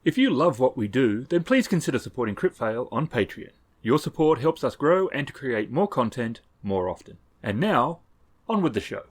If you love what we do, then please consider supporting Kritfayle on Patreon. Your support helps us grow and to create more content more often. And now, on with the show.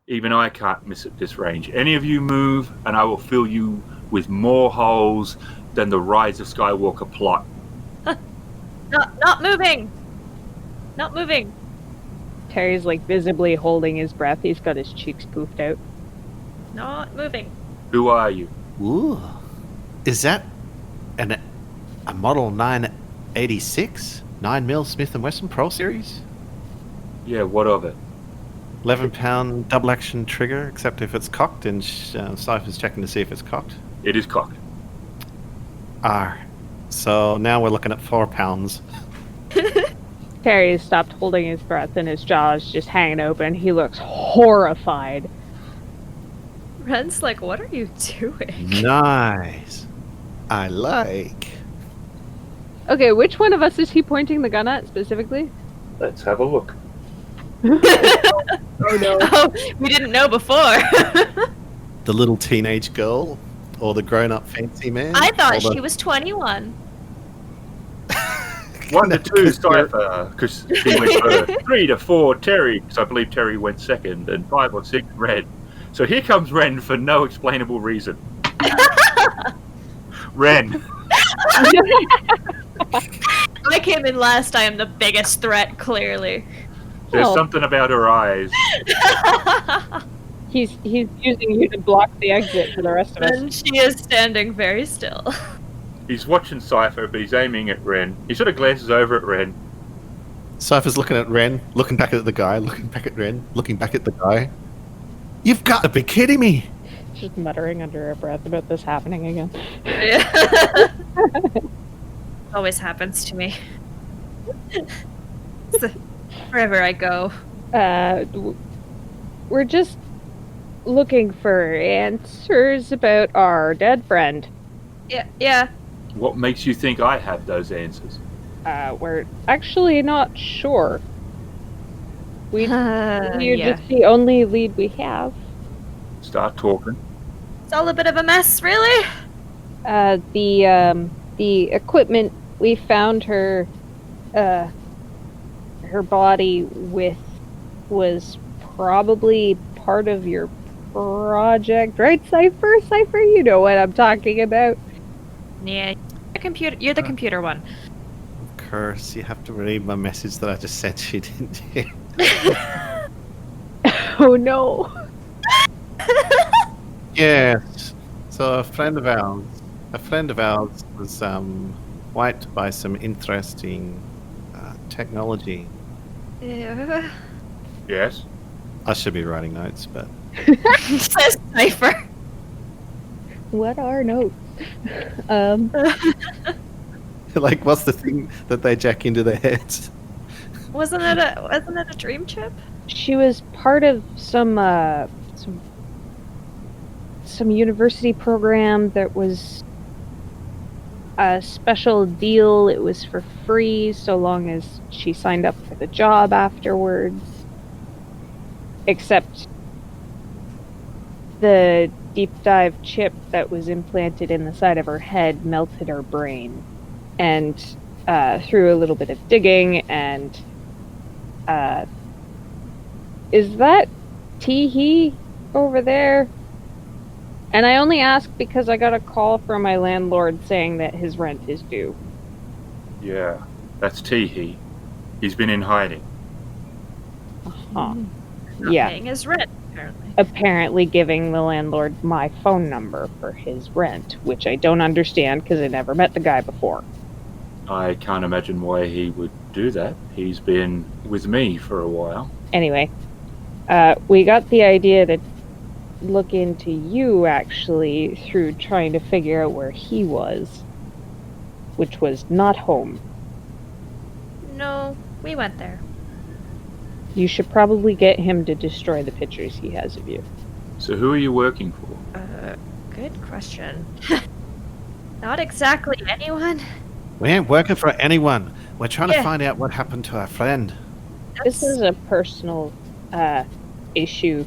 Even I can't miss at this range. Any of you move, and I will fill you with more holes than the Rise of Skywalker plot. Not moving! Not moving! Terry's like visibly holding his breath. He's got his cheeks poofed out. Not moving. Who are you? Ooh. Is that a Model 986? 9mm Smith & Wesson Pro Series? Yeah, what of it? 11-pound double-action trigger, except if it's cocked, and Cypher's checking to see if it's cocked. It is cocked. So now we're looking at 4 pounds. Terry has stopped holding his breath and his jaw is just hanging open. He looks horrified. Wren's like, what are you doing? Nice. I like. Okay, which one of us is he pointing the gun at specifically? Let's have a look. Oh no. Oh, we didn't know before. The little teenage girl or the grown-up fancy man? I thought she was 21. 1 to 2, Cipher, because he went first. 3 to 4, Terry, because I believe Terry went second, and 5 or 6, Wren. So here comes Wren for no explainable reason. Wren. I came in last. I am the biggest threat, clearly. There's something about her eyes. He's using you to block the exit for the rest of us. And she is standing very still. He's watching Cipher, but he's aiming at Wren. He sort of glances over at Wren. Cypher's looking at Wren, looking back at the guy, looking back at Wren, looking back at the guy. You've got to be kidding me! Just muttering under her breath about this happening again. Yeah. Always happens to me. Wherever I go. We're just looking for answers about our dead friend. Yeah. What makes you think I have those answers? We're actually not sure. You're Yeah. just the only lead we have. Start talking. It's all a bit of a mess, really. The equipment we found her body with was probably part of your project, right, Cipher? Cipher, you know what I'm talking about. Yeah, you're the computer one. Of course, you have to read my message that I just sent you, didn't you? Oh no. Yes. So a friend of ours was wiped by some interesting technology. Yeah. Yes? I should be writing notes, but Says Cipher. What are notes? like, what's the thing that they jack into their heads? Wasn't it a dream chip? She was part of some university program that was a special deal. It was for free so long as she signed up for the job afterwards. Except the deep dive chip that was implanted in the side of her head melted her brain. And through a little bit of digging and is that Teehee over there? And I only ask because I got a call from my landlord saying that his rent is due. Yeah, that's Teehee. He's been in hiding. Uh-huh. Not Yeah. paying his rent, apparently. Apparently giving the landlord my phone number for his rent, which I don't understand because I never met the guy before. I can't imagine why he would do that. He's been with me for a while. Anyway, we got the idea to look into you, actually, through trying to figure out where he was, which was not home. No, we went there. You should probably get him to destroy the pictures he has of you. So who are you working for? Good question. Not exactly anyone. We ain't working for anyone. We're trying to Yeah. find out what happened to our friend. This is a personal issue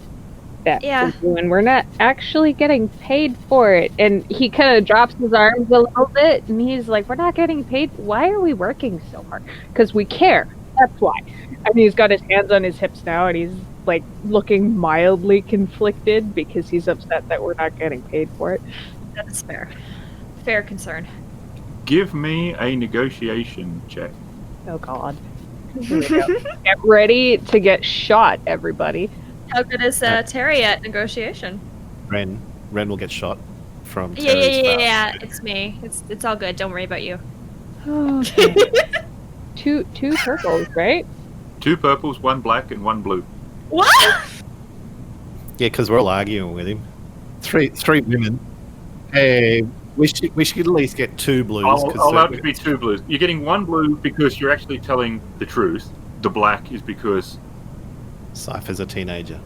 that Yeah. we're doing. We're not actually getting paid for it. And he kind of drops his arms a little bit, and he's like, we're not getting paid. Why are we working so hard? Because we care. That's why. And he's got his hands on his hips now, and he's like looking mildly conflicted because he's upset that we're not getting paid for it. That's fair. Fair concern. Give me a negotiation check. Oh God. Here we go. Get ready to get shot, everybody. How good is Terry at negotiation? Wren will get shot from Yeah, Terry's mouth. yeah. It's me. It's all good. Don't worry about you. Okay. two purples, right? 2 purples, 1 black, and 1 blue. What? Yeah, because we're all arguing with him. Three women. Hey, we should at least get 2 blues. I'll allow it to be 2 blues. You're getting 1 blue because you're actually telling the truth. The black is because... Cypher's a teenager.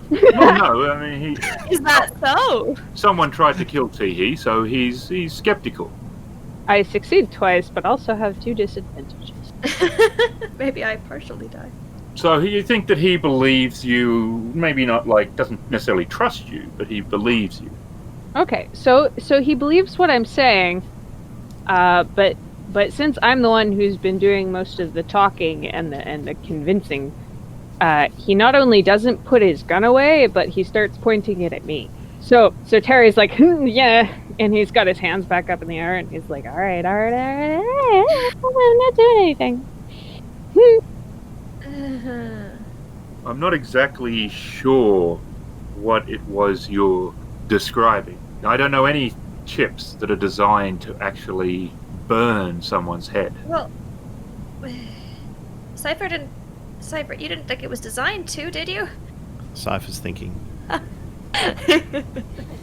Well, no, I mean, Is that so? someone tried to kill Teehee, so he's skeptical. I succeed twice, but also have 2 disadvantages. Maybe I partially died. So you think that he believes you, maybe not like, doesn't necessarily trust you, but he believes you. Okay, so he believes what I'm saying, but since I'm the one who's been doing most of the talking and the convincing, he not only doesn't put his gun away, but he starts pointing it at me. So Terry's like, yeah, and he's got his hands back up in the air, and he's like, all right, I'm not doing anything. I'm not exactly sure what it was you're describing. I don't know any chips that are designed to actually burn someone's head. Well, Cipher, you didn't think it was designed to, did you? Cypher's thinking. I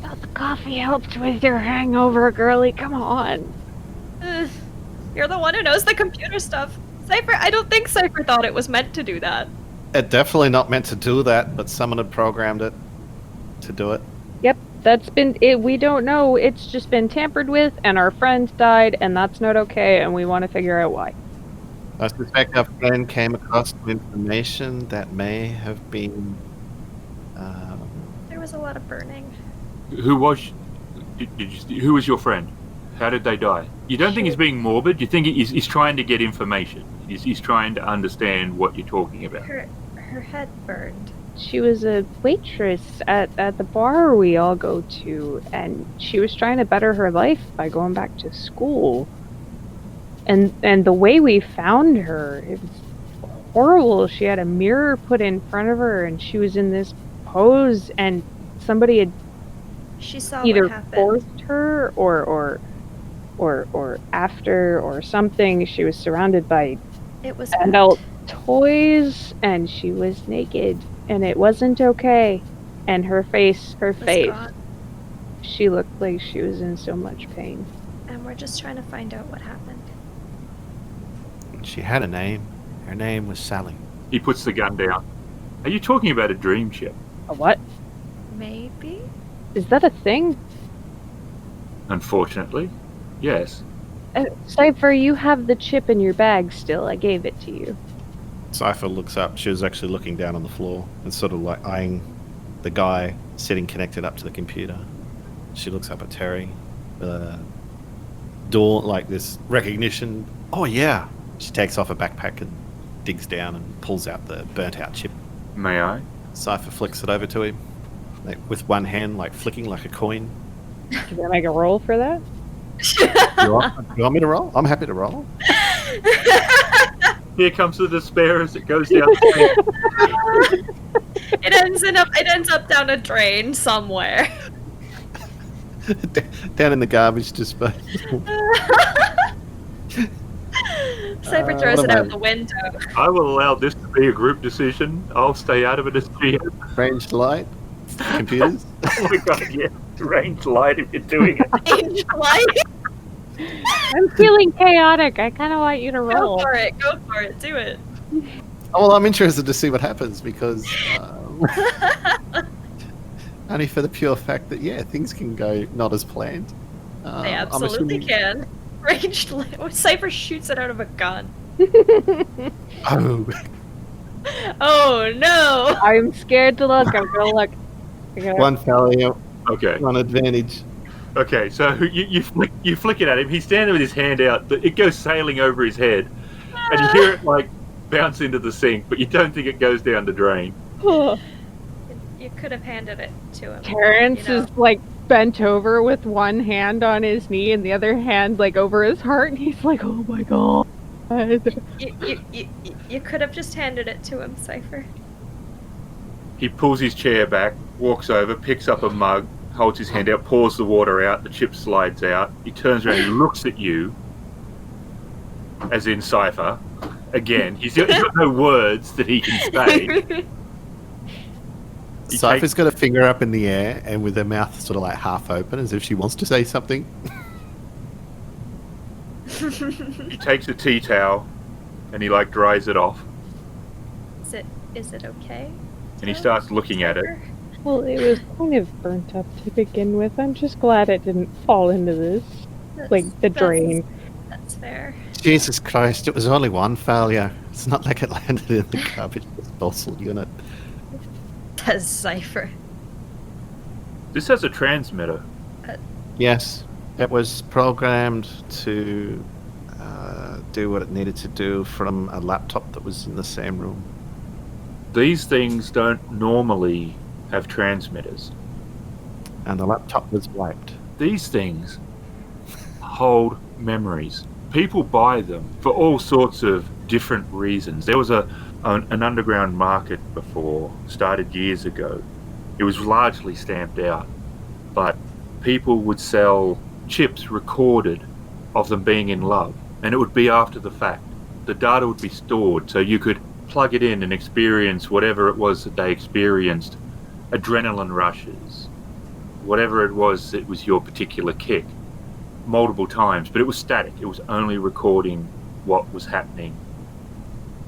thought the coffee helped with your hangover, girly. Come on. You're the one who knows the computer stuff. Cipher, I don't think Cipher thought it was meant to do that. It definitely not meant to do that, but someone had programmed it to do it. Yep, that's been it. We don't know. It's just been tampered with, and our friend died, and that's not okay, and we want to figure out why. I suspect our friend came across some information that may have been... There was a lot of burning. Who was your friend? How did they die? You don't think he's being morbid? You think he's trying to get information? He's trying to understand what you're talking about. Her head burned. She was a waitress at the bar we all go to, and she was trying to better her life by going back to school. And the way we found her, it was horrible. She had a mirror put in front of her, and she was in this pose, and somebody had She saw either what happened. forced her or after or something. She was surrounded by It was adult toys, and she was naked, and it wasn't okay. And her face, gone. she looked like she was in so much pain. And we're just trying to find out what happened. She had a name. Her name was Sally. He puts the gun down. Are you talking about a dream chip? A what? Maybe? Is that a thing? Unfortunately, yes. Cipher, you have the chip in your bag still. I gave it to you. Cipher looks up. She was actually looking down on the floor and sort of like eyeing the guy sitting connected up to the computer. She looks up at Terry. Door, like this recognition. Oh, yeah. She takes off her backpack and digs down and pulls out the burnt out chip. May I? Cipher flicks it over to him, like, with one hand, like flicking like a coin. Can I make a roll for that? You want me to roll? I'm happy to roll. Here comes the despair as it goes down the stairs. It ends up down a drain somewhere. Down in the garbage disposal. Cypher throws what it am out I- the window. I will allow this to be a group decision. I'll stay out of it as GM. Ranged light. Computers. Oh my god, yeah. Range light if you're doing it. I'm feeling chaotic. I kind of want you to Go roll. for it. Go for it. Do it. Oh, well, I'm interested to see what happens because Only for the pure fact that, things can go not as planned. They I'm absolutely assuming- can. Ranged Cipher shoots it out of a gun. Oh, Oh no! I'm scared to look. I'm gonna look. one failure, Okay. one advantage. Okay, so you flick it at him. He's standing with his hand out. It goes sailing over his head, and you hear it like bounce into the sink, but you don't think it goes down the drain. You could have handed it to him. Terrence is like bent over with one hand on his knee and the other hand like over his heart, and he's like, "Oh my god!" You could have just handed it to him, Cipher. He pulls his chair back, walks over, picks up a mug, holds his hand out, pours the water out, the chip slides out. He turns around, he looks at you, as in Cipher. Again, he's got no words that he can say. Cypher's got a finger up in the air and with her mouth sort of like half open as if she wants to say something. He takes a tea towel and he like dries it off. Is it okay? And he starts looking at it. Well, it was kind of burnt up to begin with. I'm just glad it didn't fall into this, like the drain. That's fair. Jesus Christ, it was only one failure. It's not like it landed in the garbage disposal unit. That's Cipher. This has a transmitter. Yes, it was programmed to do what it needed to do from a laptop that was in the same room. These things don't normally have transmitters. And the laptop was wiped. These things hold memories. People buy them for all sorts of different reasons. There was an underground market before, started years ago. It was largely stamped out, but people would sell chips recorded of them being in love, and it would be after the fact. The data would be stored so you could plug it in and experience whatever it was that they experienced. Adrenaline rushes, whatever it was your particular kick, multiple times, but it was static. It was only recording what was happening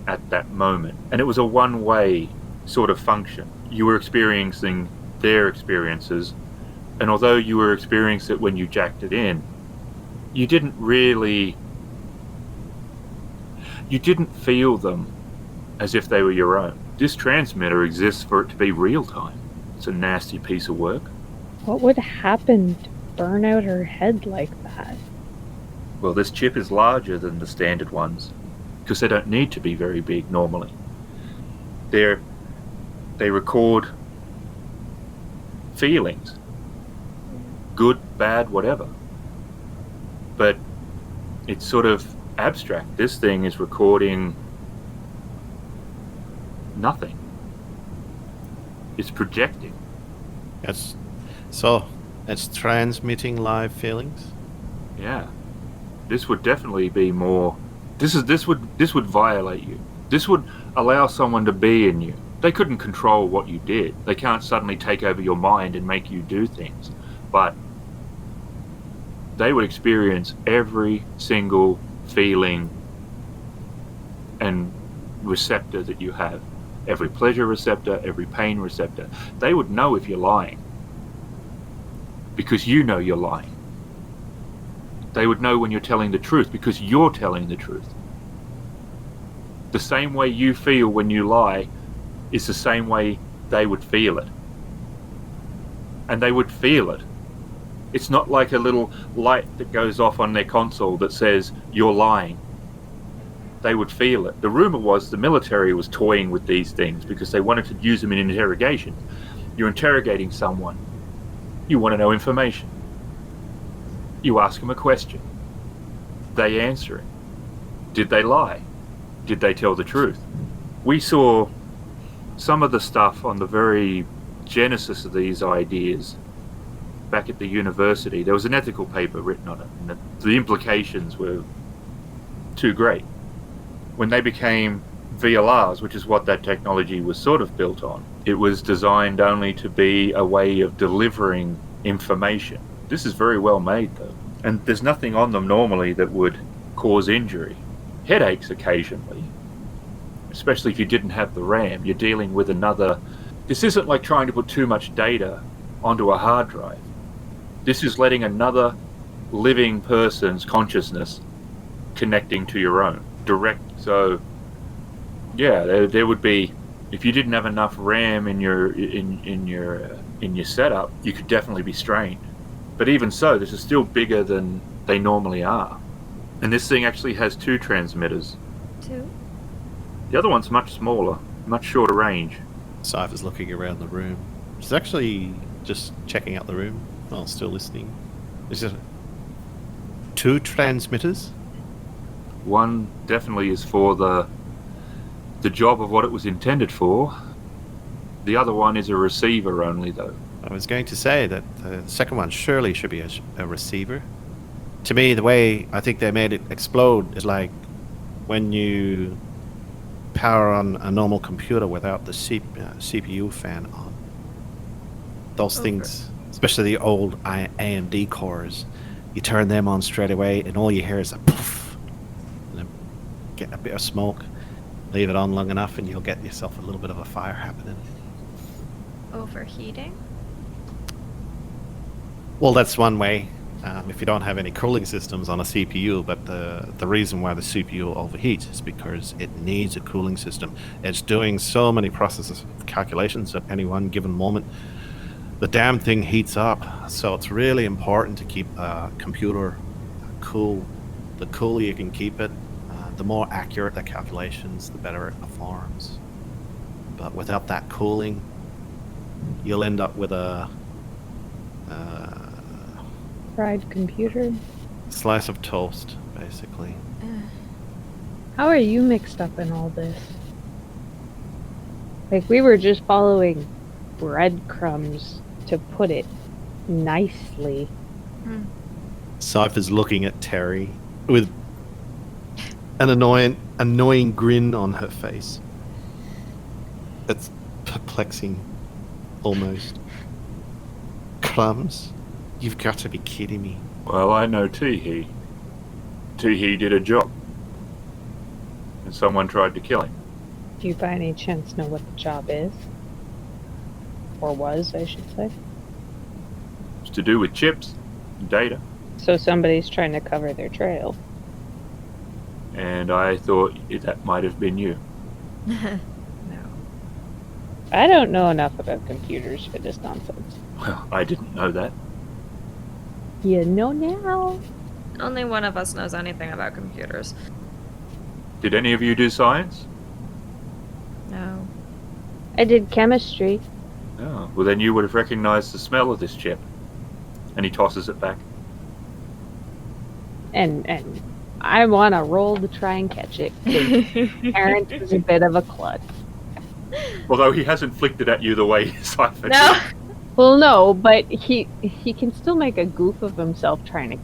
at that moment. And it was a one-way sort of function. You were experiencing their experiences, and although you were experiencing it when you jacked it in, you didn't feel them as if they were your own. This transmitter exists for it to be real time. It's a nasty piece of work. What would happen to burn out her head like that? Well, this chip is larger than the standard ones, because they don't need to be very big normally. They record feelings. Good, bad, whatever. But it's sort of abstract. This thing is recording nothing. It's projecting. It's transmitting live feelings. Yeah. This would definitely be more. This would violate you. This would allow someone to be in you. They couldn't control what you did. They can't suddenly take over your mind and make you do things. But they would experience every single feeling and receptor that you have. Every pleasure receptor, every pain receptor. They would know if you're lying. Because you know you're lying. They would know when you're telling the truth because you're telling the truth. The same way you feel when you lie is the same way they would feel it. And they would feel it. It's not like a little light that goes off on their console that says, you're lying. They would feel it. The rumor was the military was toying with these things because they wanted to use them in interrogation. You're interrogating someone. You want to know information. You ask them a question. They answer it. Did they lie? Did they tell the truth? We saw some of the stuff on the very genesis of these ideas back at the university. There was an ethical paper written on it, and the implications were too great. When they became VLRs, which is what that technology was sort of built on, it was designed only to be a way of delivering information. This is very well made, though. And there's nothing on them normally that would cause injury. Headaches occasionally, especially if you didn't have the RAM. You're dealing with another. This isn't like trying to put too much data onto a hard drive. This is letting another living person's consciousness connecting to your own direct. So yeah, there would be, if you didn't have enough RAM in your setup, you could definitely be strained. But even so, this is still bigger than they normally are. And this thing actually has 2 transmitters. 2? The other one's much smaller, much shorter range. Cypher's looking around the room. She's actually just checking out the room while still listening. Is it 2 transmitters? One definitely is for the job of what it was intended for. The other one is a receiver only, though. I was going to say that the second one surely should be a receiver. To me, the way I think they made it explode is like when you power on a normal computer without the CPU fan on. Those things, especially the old AMD cores, you turn them on straight away and all you hear is a poof. And then get a bit of smoke. Leave it on long enough and you'll get yourself a little bit of a fire happening. Overheating? Well, that's one way. If you don't have any cooling systems on a CPU, but the reason why the CPU overheats is because it needs a cooling system. It's doing so many processes of calculations at any one given moment. The damn thing heats up, so it's really important to keep a computer cool. The cooler you can keep it, the more accurate the calculations, the better it performs. But without that cooling, you'll end up with a Fried computer. slice of toast, basically. How are you mixed up in all this? Like, we were just following breadcrumbs, to put it nicely. Cypher's looking at Terry with an annoying grin on her face. It's perplexing, almost. Crumbs? You've got to be kidding me. Well, I know Teehee. Teehee did a job. And someone tried to kill him. Do you by any chance know what the job is? Or was, I should say. It's to do with chips and data. So somebody's trying to cover their trail. And I thought that might have been you. No. I don't know enough about computers for this nonsense. Well, I didn't know that. You know now. Only one of us knows anything about computers. Did any of you do science? No. I did chemistry. Oh, well then you would have recognized the smell of this chip. And he tosses it back. And I want to roll to try and catch it. 'Cause Terrence is a bit of a klutz. Although he hasn't flicked it at you the way Cypher No. did. Well, no, but he can still make a goof of himself trying to.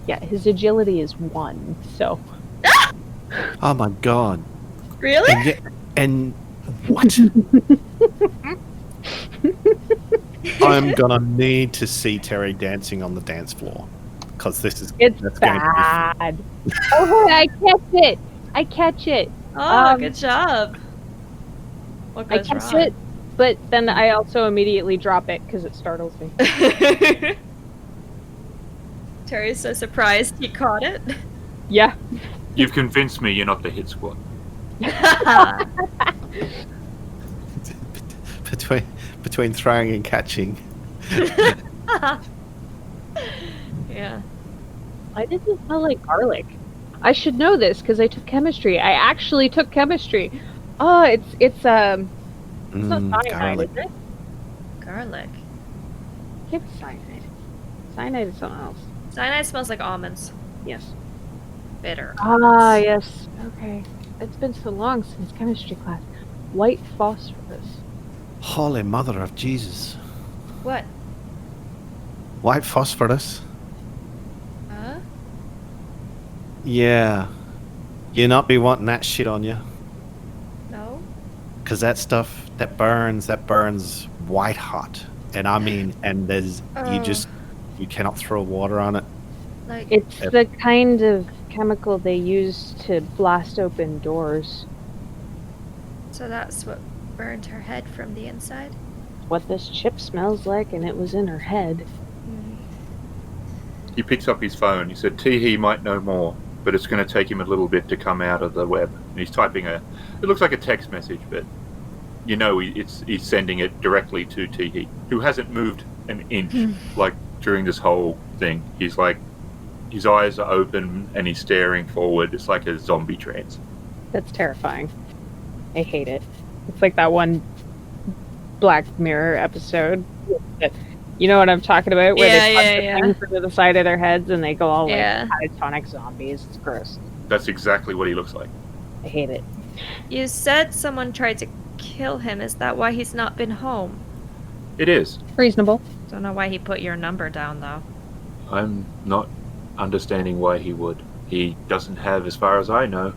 Yeah, his agility is 1, so. Oh my god. Really? And what? I'm gonna need to see Terry dancing on the dance floor. Because this is... It's that's going to be fun. bad. Oh, I catch it! I catch it! Oh, good job. What I goes catch wrong? it, but then I also immediately drop it because it startles me. Terry's so surprised he caught it. Yeah. You've convinced me you're not the hit squad. Between throwing and catching. Yeah. Why does it smell like garlic? I should know this because I took chemistry. I actually took chemistry. Oh, it's not cyanide, garlic. is it? Garlic. Give it cyanide. Cyanide is something else. Cyanide smells like almonds. Yes. Bitter. Ah, yes. Okay. It's been so long since chemistry class. White phosphorus. Holy mother of Jesus. What? White phosphorus? Huh? Yeah. You not be wanting that shit on you. No? Because that stuff, that burns white hot. And I mean, and there's, you cannot throw water on it. Like, It's the kind of chemical they use to blast open doors. so that's what burned her head from the inside? what this chip smells like, and it was in her head. He picks up his phone. He said, Teehee might know more, but it's going to take him a little bit to come out of the web. And he's typing it looks like a text message, but you know he's sending it directly to Teehee, who hasn't moved an inch, like, during this whole thing. He's like, his eyes are open and he's staring forward. It's like a zombie trance. That's terrifying. I hate it. It's like that one Black Mirror episode. You know what I'm talking about? Where they punch the things into the side of their heads and they go all like catatonic zombies. It's gross. That's exactly what he looks like. I hate it. You said someone tried to kill him. Is that why he's not been home? It is. Reasonable. Don't know why he put your number down, though. I'm not understanding why he would. He doesn't have, as far as I know,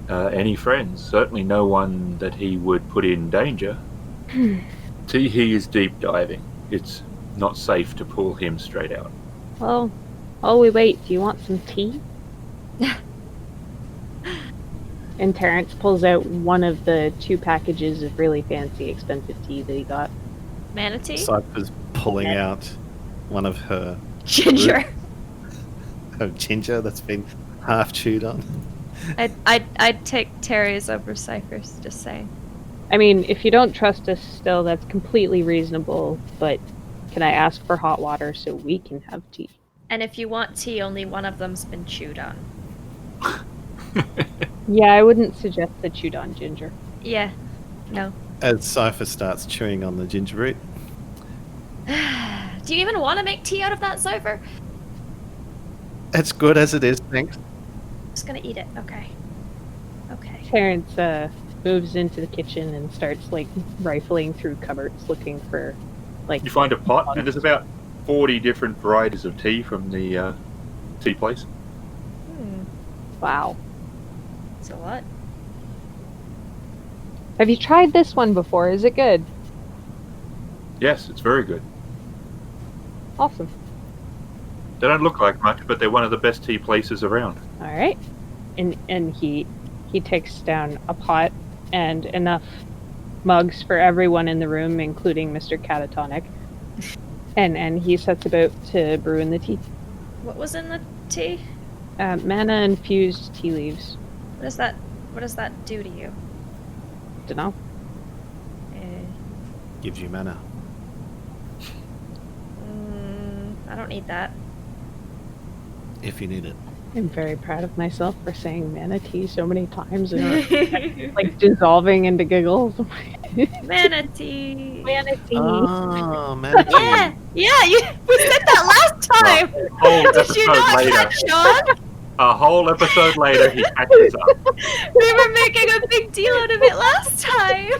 any friends. Certainly no one that he would put in danger. Teehee is deep diving. It's not safe to pull him straight out. Well, while we wait, do you want some tea? And Terrence pulls out one of the 2 packages of really fancy, expensive tea that he got. Manatee? Cypher's pulling out one of her Ginger. Of ginger that's been half chewed on. I'd take Terry's over Cypher's, just saying. I mean, if you don't trust us still, that's completely reasonable, but can I ask for hot water so we can have tea? And if you want tea, only one of them's been chewed on. Yeah, I wouldn't suggest the chewed on ginger. Yeah. No. As Cipher starts chewing on the ginger root. Do you even want to make tea out of that, Cipher? It's good as it is, thanks. I'm just gonna eat it. Okay. Okay. Terrence moves into the kitchen and starts like rifling through cupboards looking for like. You find a pot, and there's about 40 different varieties of tea from the tea place. Wow. It's a lot. Have you tried this one before? Is it good? Yes, it's very good. Awesome. They don't look like much, but they're one of the best tea places around. All right. And he takes down a pot and enough mugs for everyone in the room, including Mr. Catatonic. And he sets about to brew in the tea. What was in the tea? Mana infused tea leaves. What does that do to you? Dunno. Gives you mana. I don't need that. If you need it. I'm very proud of myself for saying manatee so many times and like dissolving into giggles. Manatee. Manatee. Oh, manatee. Yeah, we said that last time. Did you not catch on? A whole episode later, he catches up. We were making a big deal out of it last time.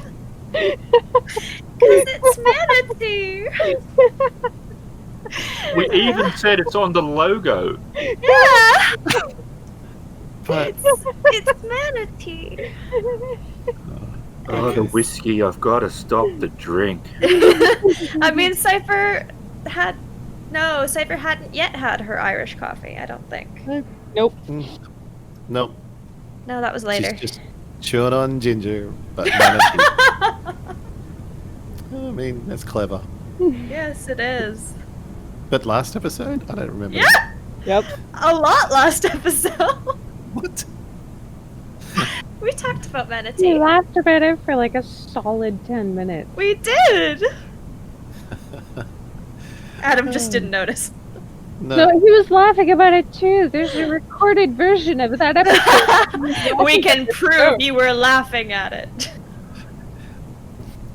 Because it's manatee. We even said it's on the logo. Yeah. But It's manatee. Oh, the whiskey. I've got to stop the drink. I mean, Cipher hadn't yet had her Irish coffee, I don't think. Nope. nope. No, that was later. She's just chewing on ginger, but manatee. I mean, that's clever. Yes, it is. But last episode? I don't remember. Yeah! Yep. A lot last episode. What? We talked about We manatee. laughed about it for like a solid 10 minutes. We did! Adam just didn't notice. No, he was laughing about it too. There's a recorded version of that episode. We can prove you were laughing at it.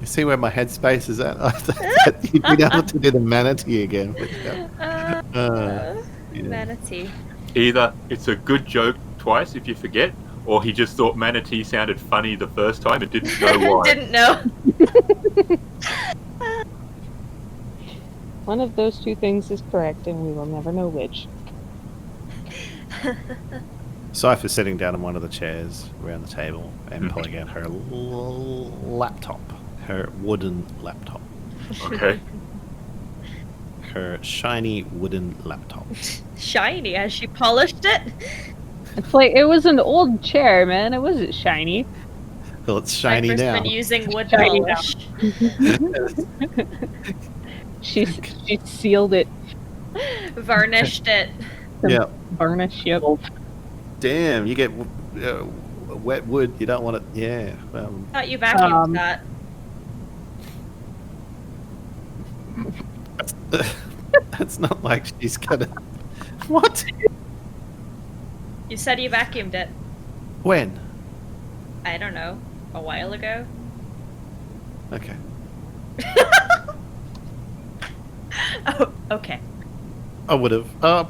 You see where my headspace is at? I thought you'd be able to do the manatee again. Yeah. Manatee. Either it's a good joke twice if you forget, or he just thought manatee sounded funny the first time and didn't know why. Didn't know. One of those two things is correct, and we will never know which. Cipher's sitting down on one of the chairs around the table and pulling out her laptop. Her wooden laptop. Okay. Her shiny wooden laptop. Shiny, has she polished it? It's like, it was an old chair, man. It wasn't shiny. Well, it's shiny Cypher's now. been using wood Shiny now. polish. She sealed it. Varnished it. Yeah. Varnish. Yep. Damn, you get wet wood. You don't want it. Yeah. Thought you vacuumed that. That's not like she's gonna. What? You said you vacuumed it. When? I don't know. A while ago? Okay. Oh, okay. I would have.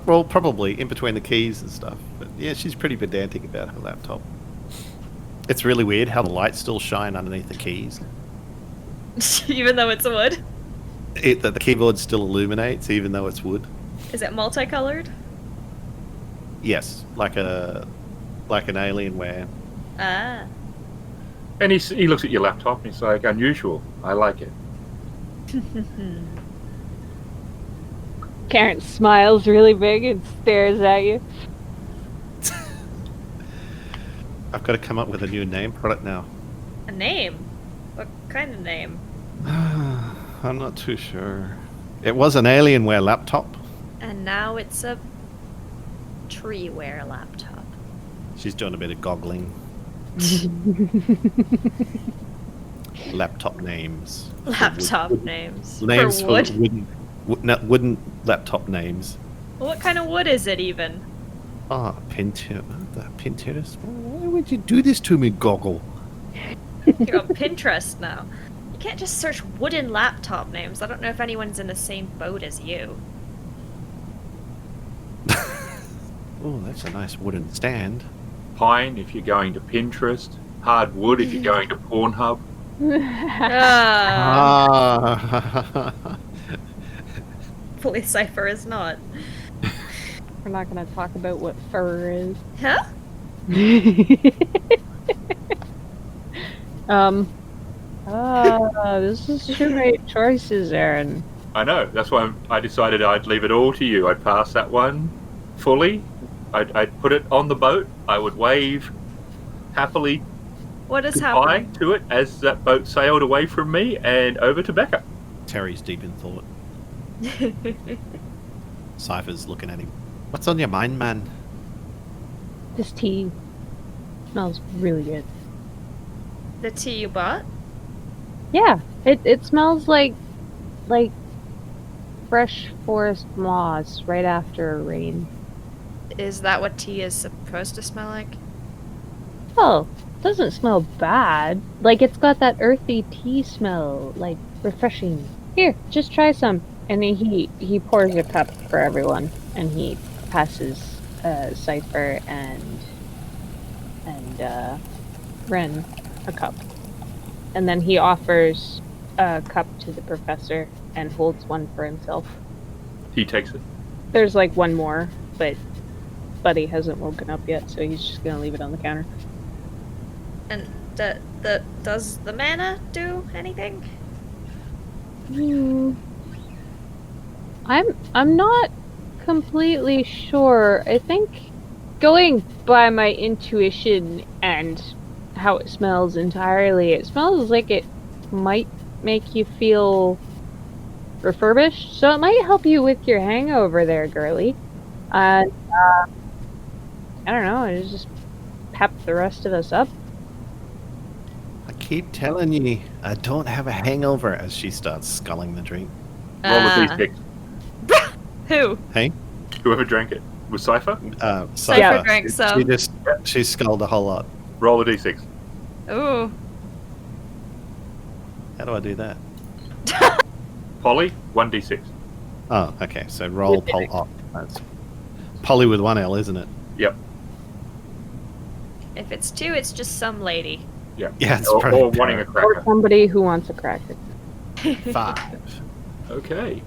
Well, probably in between the keys and stuff. But yeah, she's pretty pedantic about her laptop. It's really weird how the lights still shine underneath the keys. Even though it's wood? The keyboard still illuminates even though it's wood. Is it multicolored? Yes, like an Alienware. Ah. And he looks at your laptop and he's like, unusual. I like it. Karen smiles really big and stares at you. I've got to come up with a new name for it now. A name? What kind of name? I'm not too sure. It was an Alienware laptop. And now it's a treeware laptop. She's doing a bit of goggling. Laptop names. Laptop names. Names for wood? wooden laptop names. Well, what kind of wood is it even? Ah, Pinterest. Why would you do this to me, Goggle? You're on Pinterest now. You can't just search wooden laptop names. I don't know if anyone's in the same boat as you. Oh, that's a nice wooden stand. Pine if you're going to Pinterest. Hardwood if you're going to Pornhub. Ah. Ah. Hopefully Cipher is not. We're not going to talk about what fur is. Huh? This is two great choices, Aaron. I know. That's why I decided I'd leave it all to you. I'd pass that one fully. I'd put it on the boat. I would wave happily What is goodbye happening? to it as that boat sailed away from me and over to Becca. Terry's deep in thought. Cypher's looking at him. What's on your mind, man? This tea smells really good. The tea you bought? Yeah, it smells like fresh forest moss right after a rain. Is that what tea is supposed to smell like? Oh, doesn't smell bad. Like it's got that earthy tea smell, like refreshing. Here, just try some. And then he pours a cup for everyone, and he passes Cipher and Wren a cup. And then he offers a cup to the professor and holds one for himself. He takes it. There's like one more, but Buddy hasn't woken up yet, so he's just gonna leave it on the counter. And does the mana do anything? I'm not completely sure. I think going by my intuition and how it smells entirely, it smells like it might make you feel refurbished. So it might help you with your hangover there, girly. And I don't know, it just pep the rest of us up. I keep telling you, I don't have a hangover as she starts sculling the drink. Roll a d6. Who? Hey? Whoever drank it. Was Cipher? Cipher drank some. She sculled a whole lot. Roll a d6. Ooh. How do I do that? Polly, 1d6. Oh, okay. So roll Polly. Oh, that's Polly with one L, isn't it? Yep. If it's two, it's just some lady. Yeah. Yeah, it's or probably wanting a Or cracker. somebody who wants a cracker. 5. Okay.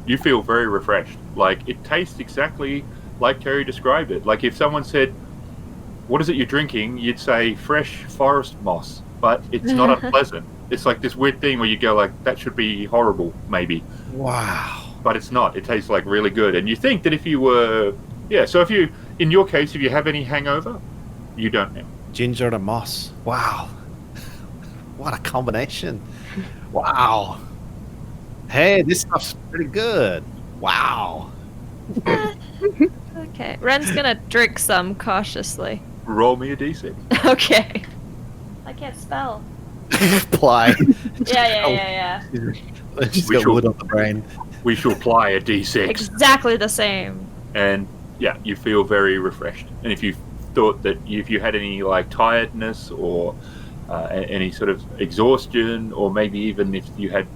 You feel very refreshed. Like, it tastes exactly like Terry described it. Like, if someone said, what is it you're drinking? You'd say fresh forest moss. But it's not unpleasant. It's like this weird thing where you go like, that should be horrible, maybe. Wow. But it's not. It tastes like really good. And you think that if you were... Yeah, so if you... In your case, if you have any hangover, you don't now. ginger and moss. Wow. What a combination. Wow. Hey, this stuff's pretty good. Wow. Okay, Wren's gonna drink some cautiously. Roll me a d6. Okay. I can't spell. Ply. Yeah. She's We got shall- wood on the brain. We shall apply a d6. Exactly the same. And yeah, you feel very refreshed. And if you thought that if you had any like tiredness or any sort of exhaustion, or maybe even if you had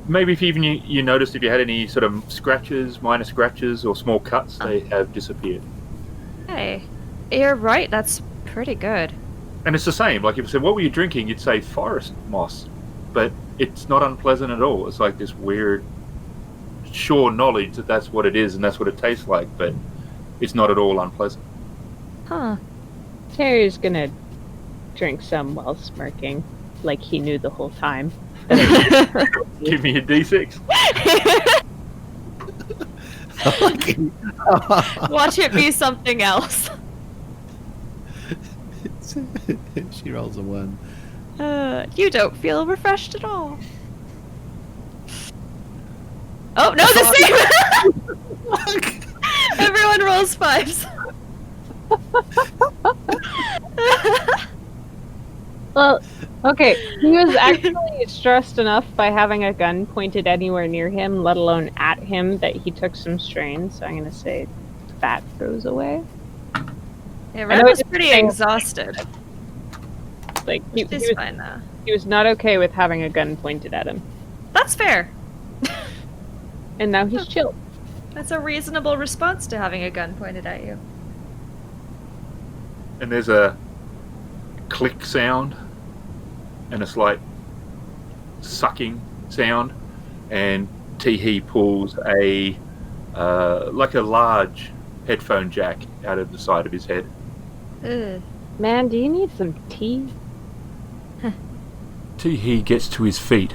maybe if even you noticed if you had any sort of scratches, minor scratches or small cuts, they have disappeared. Hey, you're right, that's pretty good. And it's the same, like if you said, what were you drinking, you'd say forest moss, but it's not unpleasant at all. It's like this weird sure knowledge that that's what it is and that's what it tastes like, but it's not at all unpleasant. Huh. Terry's gonna drink some while smirking, like he knew the whole time. Give me a d6. Watch it be something else. She rolls a 1. You don't feel refreshed at all. Oh, no, the same! Everyone rolls 5s. Well, okay, he was actually stressed enough by having a gun pointed anywhere near him, let alone at him, that he took some strain, so I'm gonna say that goes away. Yeah, I Ren know was it's pretty saying- exhausted. Like, He's fine now. he was not okay with having a gun pointed at him. That's fair. And now he's chill. That's a reasonable response to having a gun pointed at you. And there's a click sound and a slight sucking sound, and Teehee pulls a like a large headphone jack out of the side of his head. Ugh. Man, do you need some tea? Teehee gets to his feet,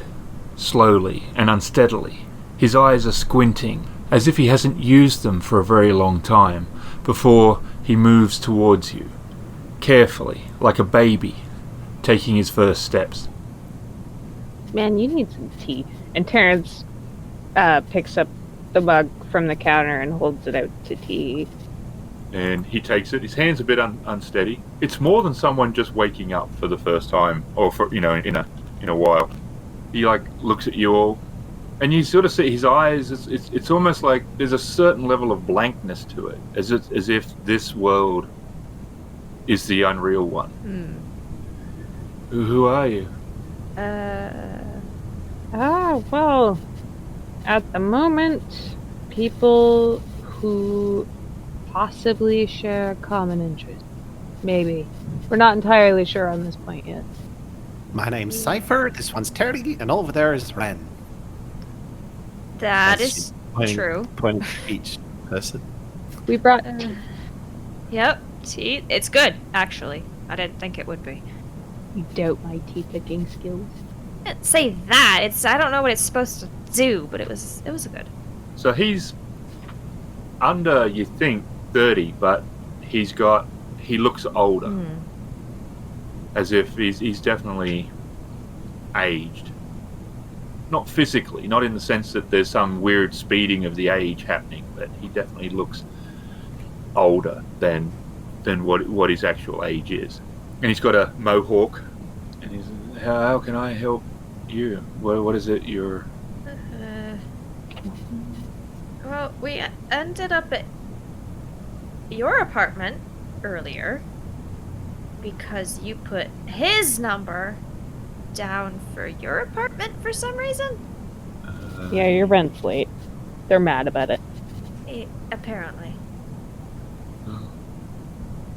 slowly and unsteadily. His eyes are squinting, as if he hasn't used them for a very long time, before he moves towards you, carefully, like a baby, taking his first steps. Man, you need some tea. And Terrence picks up the mug from the counter and holds it out to T. And he takes it. His hand's a bit unsteady. It's more than someone just waking up for the first time, or for in a while. He like looks at you all, and you sort of see his eyes. It's almost like there's a certain level of blankness to it, as if this world is the unreal one. Who are you? Well, at the moment, people who possibly share a common interest. Maybe. We're not entirely sure on this point yet. My name's Cipher, this one's Terry, and over there is Wren. That That's is pointing- true. Pointing to each person. We brought Yep. See, it's good, actually. I didn't think it would be. You doubt my tea picking skills. I didn't say that. I don't know what it's supposed to do, but it was good. So he's under, you think, 30, but he looks older, as if he's definitely aged. Not physically, not in the sense that there's some weird speeding of the age happening, but he definitely looks older than what his actual age is. And he's got a mohawk, and he's, how can I help you? What is it you're... Well, we ended up at your apartment earlier because you put his number down for your apartment for some reason? Yeah, your rent's late. They're mad about it. Apparently. Oh,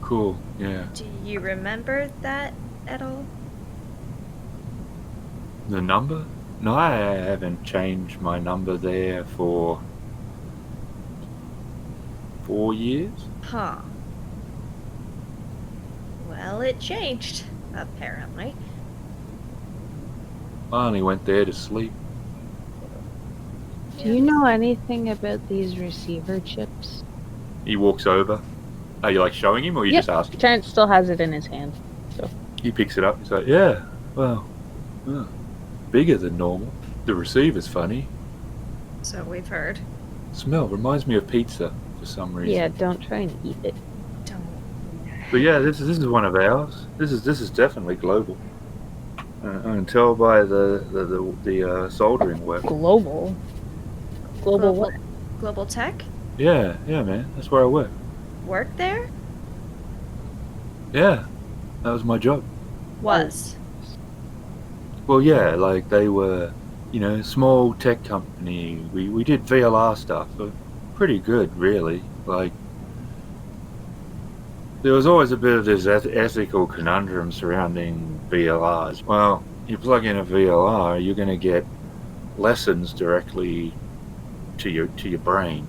cool, yeah. Do you remember that at all? The number? No, I haven't changed my number there for 4 years. Huh. Well, it changed, apparently. I only went there to sleep. Do you know anything about these receiver chips? He walks over Are you like showing him, or you Yep. just asking? Terrence still has it in his hand. He picks it up. He's like, yeah, well, bigger than normal. The receiver's funny. So we've heard. Smell reminds me of pizza for some reason. Yeah, don't try and eat it. Don't. But yeah, this is one of ours. This is definitely global. I can tell by the soldering work. Global what? Global tech? Yeah, man. That's where I work. Work there? Yeah, that was my job. Was. Well, yeah, like they were, small tech company. We did VLR stuff, but pretty good, really. Like, there was always a bit of this ethical conundrum surrounding VLRs. Well, you plug in a VLR, you're going to get lessons directly to your brain.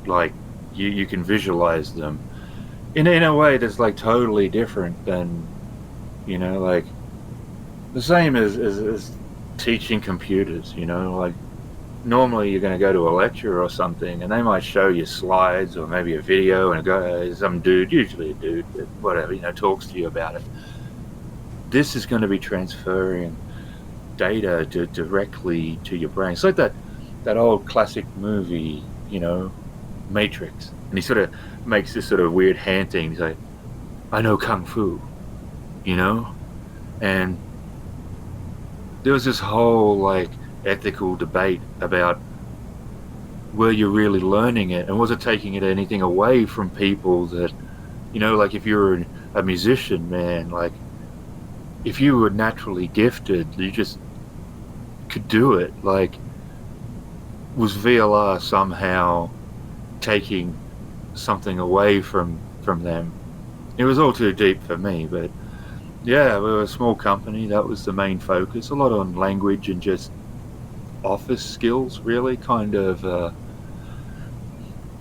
Like, you can visualize them in a way that's like totally different than, like the same as teaching computers. Like normally you're going to go to a lecture or something and they might show you slides or maybe a video and some dude, usually a dude, but whatever, talks to you about it. This is going to be transferring data directly to your brain. It's like that old classic movie, Matrix, and he sort of makes this sort of weird hand thing. He's like, I know Kung Fu, and there was this whole like ethical debate about were you really learning it and was it taking it anything away from people that, like if you're a musician, man, like if you were naturally gifted, you just could do it. Like, was VLR somehow taking something away from them? It was all too deep for me, but yeah, we were a small company. That was the main focus. A lot on language and just office skills, really. Kind of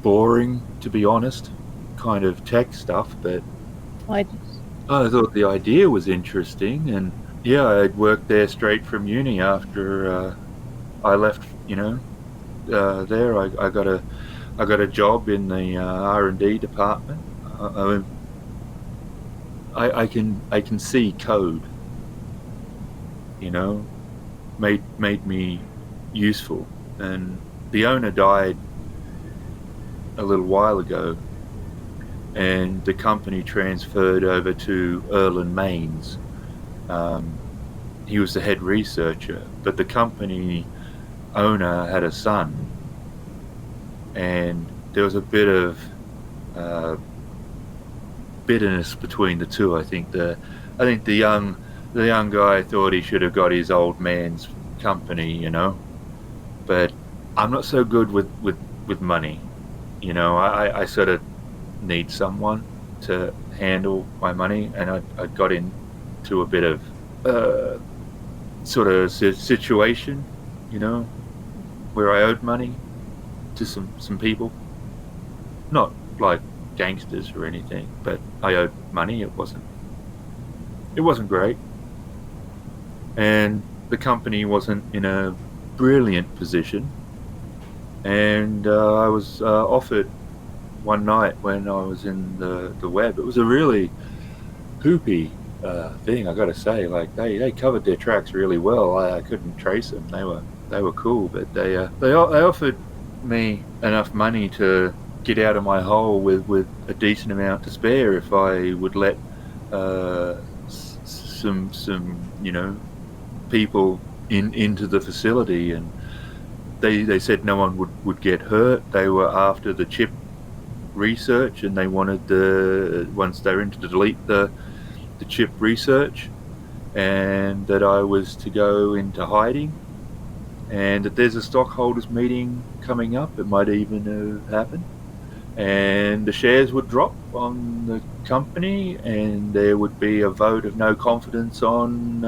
boring, to be honest. Kind of tech stuff, but What? I thought the idea was interesting. And yeah, I'd worked there straight from uni after I left, there. I got a job in the R&D department. I can see code. Made me useful. And the owner died a little while ago, and the company transferred over to Erlen Maines. He was the head researcher, but the company owner had a son, and there was a bit of bitterness between the two. I think the young guy thought he should have got his old man's company, but I'm not so good with money. I sort of need someone to handle my money, and I got into a bit of sort of situation, where I owed money to some people, not like gangsters or anything, but I owed money. It wasn't great, and the company wasn't in a brilliant position, and I was offered one night when I was in the web. It was a really poopy thing, I gotta say. Like they covered their tracks really well. I couldn't trace them. They were cool, but they offered me enough money to get out of my hole with a decent amount to spare if I would let some people into the facility. And they said no one would get hurt. They were after the chip research, and they wanted once they're in to delete the chip research, and that I was to go into hiding, and that there's a stockholders meeting coming up. It might even have happened, and the shares would drop on the company, and there would be a vote of no confidence on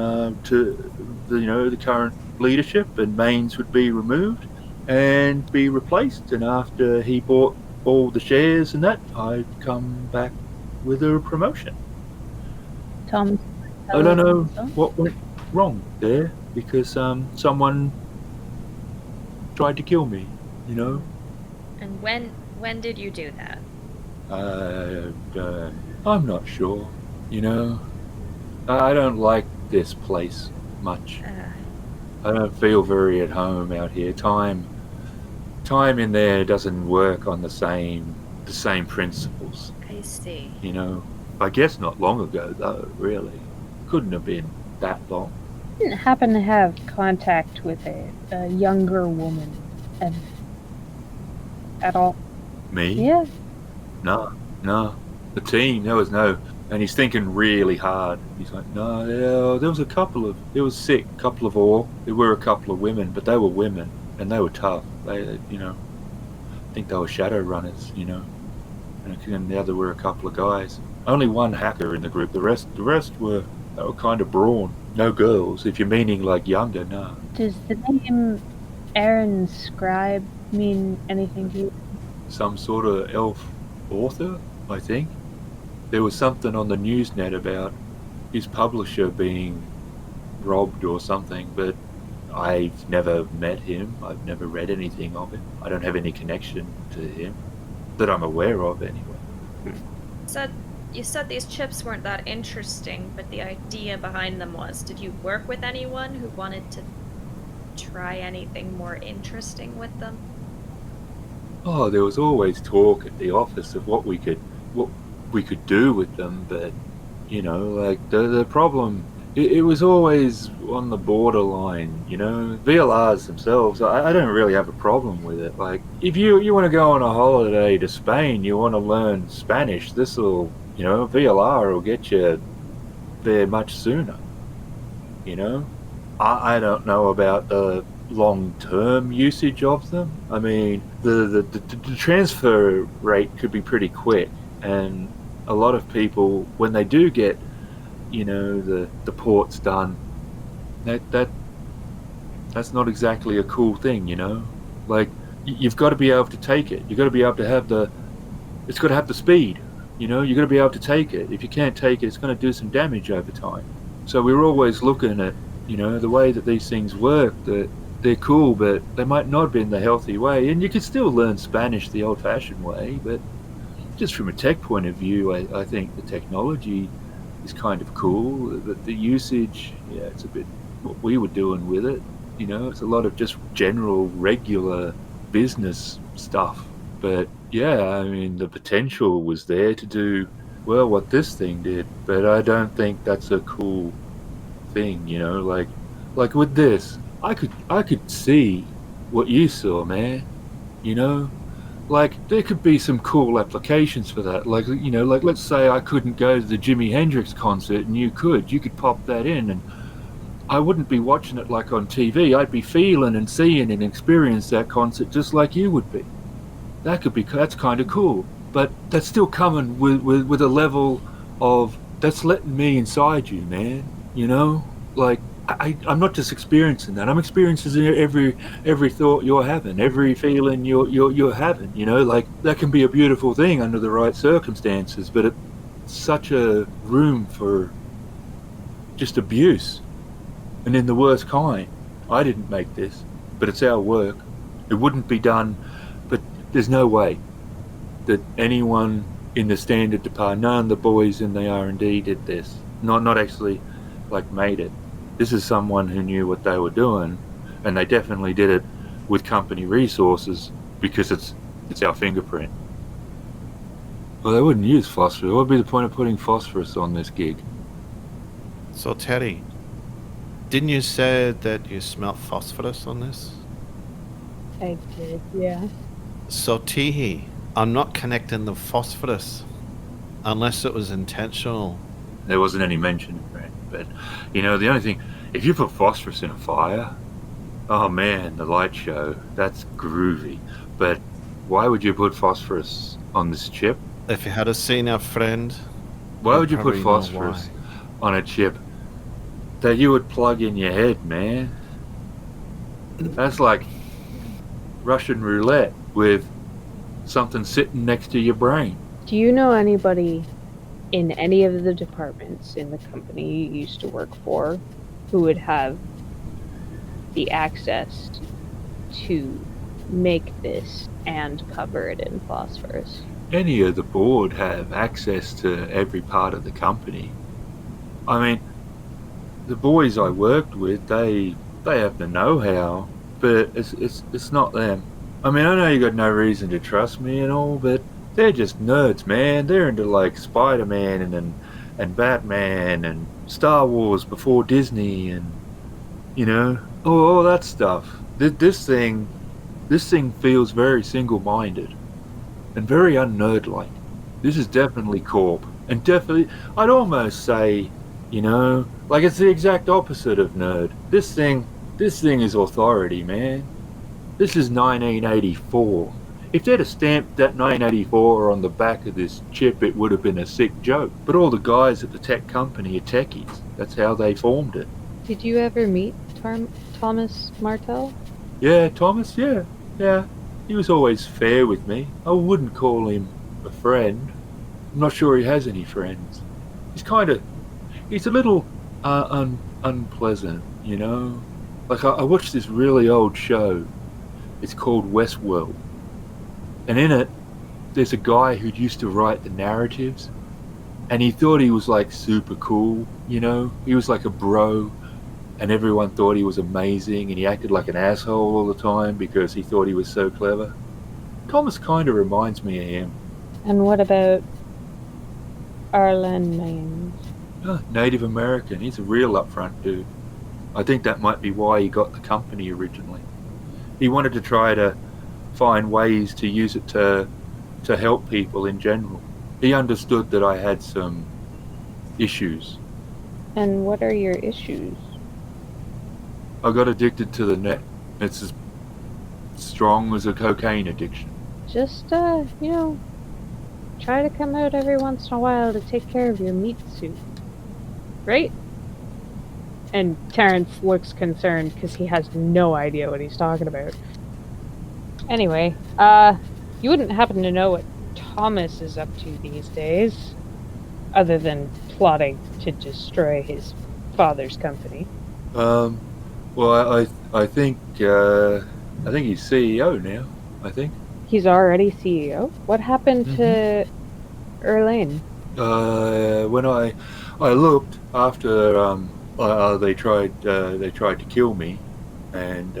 to the current leadership, and Maines would be removed and be replaced. And after he bought all the shares and that, I'd come back with a promotion. Tom. I don't know what went wrong there, because someone tried to kill me, And when did you do that? I'm not sure. You know, I don't like this place much. I don't feel very at home out here. Time in there doesn't work on the same principles. I see. You know, I guess not long ago though. Really, couldn't have been that long. Didn't happen to have contact with a younger woman at all. Me? Yeah. No. The team, there was no. And he's thinking really hard. He's like, no, yeah, there was a couple of. It was sick, couple of all. There were a couple of women, but they were women, and they were tough. They, you know, I think they were Shadowrunners, you know. And the other were a couple of guys. Only one hacker in the group. The rest were kind of brawn. No girls. If you're meaning like younger, no. Does the name Aaron Scribe mean anything to you? Some sort of elf author, I think. There was something on the Newsnet about his publisher being robbed or something, but I've never met him. I've never read anything of him. I don't have any connection to him that I'm aware of, anyway. You said these chips weren't that interesting, but the idea behind them was. Did you work with anyone who wanted to try anything more interesting with them? Oh, there was always talk at the office of what we could do with them, but you know, like the problem, it was always on the borderline. You know, VLRs themselves, I don't really have a problem with it. Like, if you want to go on a holiday to Spain, you want to learn Spanish, you know, VLR will get you there much sooner. You know, I don't know about the long-term usage of them. I mean, the transfer rate could be pretty quick, and a lot of people, when they do get, you know, the ports done, that's not exactly a cool thing, you know. Like, you've got to be able to take it. You've got to be able to have it's got to have the speed, you know. You've got to be able to take it. If you can't take it, it's going to do some damage over time. So we're always looking at, you know, the way that these things work, that they're cool, but they might not be in the healthy way. And you can still learn Spanish the old-fashioned way, but just from a tech point of view, I think the technology is kind of cool. The usage, yeah, it's a bit what we were doing with it. You know, it's a lot of just general, regular business stuff. But yeah, I mean, the potential was there to do, well, what this thing did. But I don't think that's a cool thing, you know. Like with this, I could see what you saw, man. You know? Like, there could be some cool applications for that. Like, you know, like, let's say I couldn't go to the Jimi Hendrix concert and you could pop that in, and I wouldn't be watching it like on TV. I'd be feeling and seeing and experiencing that concert just like you would be. That's kind of cool. But that's still coming with a level of, that's letting me inside you, man. You know? Like, I'm not just experiencing that. I'm experiencing every thought you're having, every feeling you're having. You know, like, that can be a beautiful thing under the right circumstances, but it's such a room for just abuse, and in the worst kind. I didn't make this, but it's our work. It wouldn't be done, but there's no way that anyone in the standard department, none of the boys in the R&D did this. Not actually, like, made it. This is someone who knew what they were doing, and they definitely did it with company resources because it's our fingerprint. Well, they wouldn't use phosphorus. What would be the point of putting phosphorus on this gig? So, Teddy, didn't you say that you smelt phosphorus on this? I did, yeah. So, Teehee, I'm not connecting the phosphorus unless it was intentional. There wasn't any mention of it, but, you know, the only thing, if you put phosphorus in a fire, oh man, the light show, that's groovy. But why would you put phosphorus on this chip? If you had seen our friend, why would you put phosphorus on a chip that you would plug in your head, man? That's like Russian roulette with something sitting next to your brain. Do you know anybody in any of the departments in the company you used to work for who would have the access to make this and cover it in phosphorus? Any of the board have access to every part of the company. I mean, the boys I worked with, they have the know-how, but it's not them. I mean, I know you got no reason to trust me and all, but they're just nerds, man. They're into like Spider-Man and Batman and Star Wars before Disney and, you know, all that stuff. This thing feels very single-minded and very un-nerd-like. This is definitely Corp, and definitely, I'd almost say, you know, like it's the exact opposite of nerd. This thing is authority, man. This is 1984. If they'd have stamped that 1984 on the back of this chip, it would have been a sick joke. But all the guys at the tech company are techies. That's how they formed it. Did you ever meet Thomas Martell? Yeah, Thomas, yeah. He was always fair with me. I wouldn't call him a friend. I'm not sure he has any friends. He's a little unpleasant, you know? Like, I watched this really old show. It's called Westworld. And in it, there's a guy who used to write the narratives. And he thought he was, like, super cool, you know? He was like a bro. And everyone thought he was amazing. And he acted like an asshole all the time because he thought he was so clever. Thomas kind of reminds me of him. And what about Arlen Maines? Native American. He's a real upfront dude. I think that might be why he got the company originally. He wanted to try to find ways to use it to help people in general. He understood that I had some issues. And what are your issues? I got addicted to the net. It's as strong as a cocaine addiction. Just, you know, try to come out every once in a while to take care of your meat suit. Right? And Terrence looks concerned because he has no idea what he's talking about. Anyway, you wouldn't happen to know what Thomas is up to these days, other than plotting to destroy his father's company? Well, I think he's CEO now. I think. He's already CEO? What happened to Erlane? When I looked after they tried to kill me, and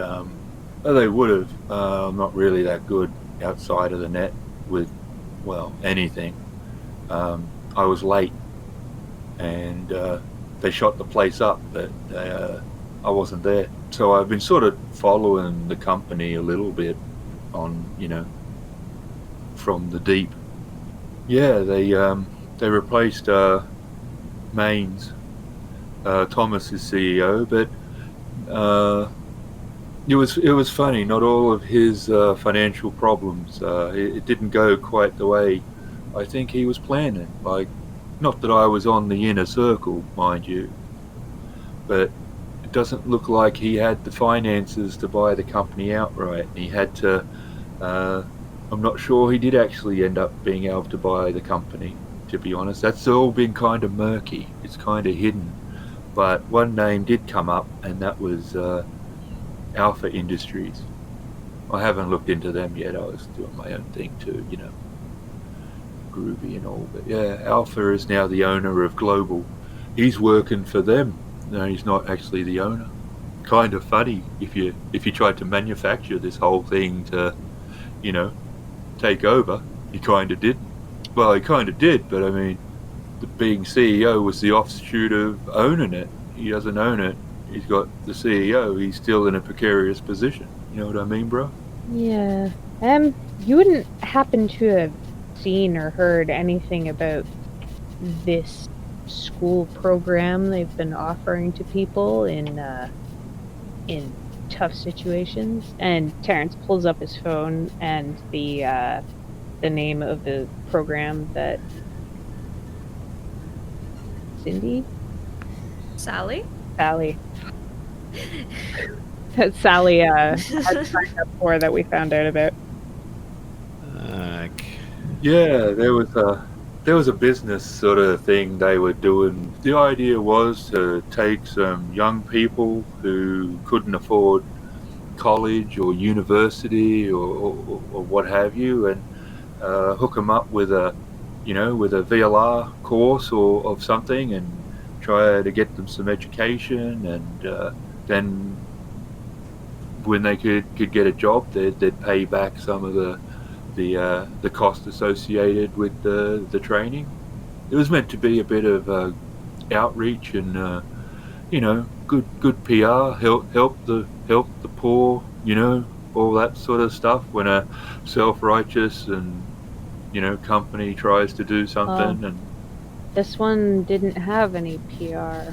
they would have. I'm not really that good outside of the net with, well, anything. I was late, and they shot the place up, but I wasn't there. So I've been sort of following the company a little bit on, you know, from the deep. Yeah, they replaced Maines. Thomas is CEO, but it was funny. Not all of his financial problems. It didn't go quite the way I think he was planning. Like, not that I was on the inner circle, mind you, but it doesn't look like he had the finances to buy the company outright. He had to. I'm not sure he did actually end up being able to buy the company. To be honest, that's all been kind of murky. It's kind of hidden. But one name did come up, and that was Alpha Industries. I haven't looked into them yet. I was doing my own thing too, you know, groovy and all. But yeah, Alpha is now the owner of Global. He's working for them. No, he's not actually the owner. Kind of funny if you tried to manufacture this whole thing to, you know, take over. He kind of did. Well, he kind of did, but I mean, being CEO was the offshoot of owning it. He doesn't own it. He's got the CEO. He's still in a precarious position. You know what I mean, bro? Yeah. You wouldn't happen to have seen or heard anything about this school program they've been offering to people in tough situations? And Terrence pulls up his phone, and the name of the program that Sally that Sally had signed up for, that we found out about. Yeah, there was a business sort of thing they were doing. The idea was to take some young people who couldn't afford college or university or what have you, and hook them up with a VLR course or of something, and try to get them some education, and then when they could get a job, they'd pay back some of the cost associated with the training. It was meant to be a bit of outreach and good PR, help the poor, all that sort of stuff. When a self-righteous and company tries to do something, and this one didn't have any PR.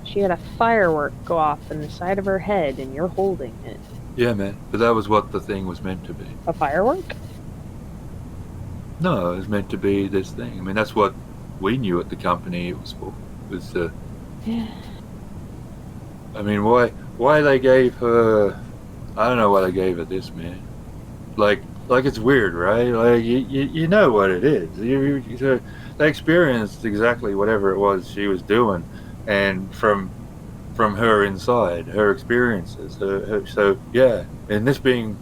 She had a firework go off in the side of her head, and you're holding it. Yeah, man. But that was what the thing was meant to be. A firework? No, it was meant to be this thing. I mean, that's what we knew at the company it was for. It was I mean, why they gave her... I don't know why they gave her this, man. Like it's weird, right? Like, you know what it is. They experienced exactly whatever it was she was doing, and from her inside, her experiences. So, yeah. And this being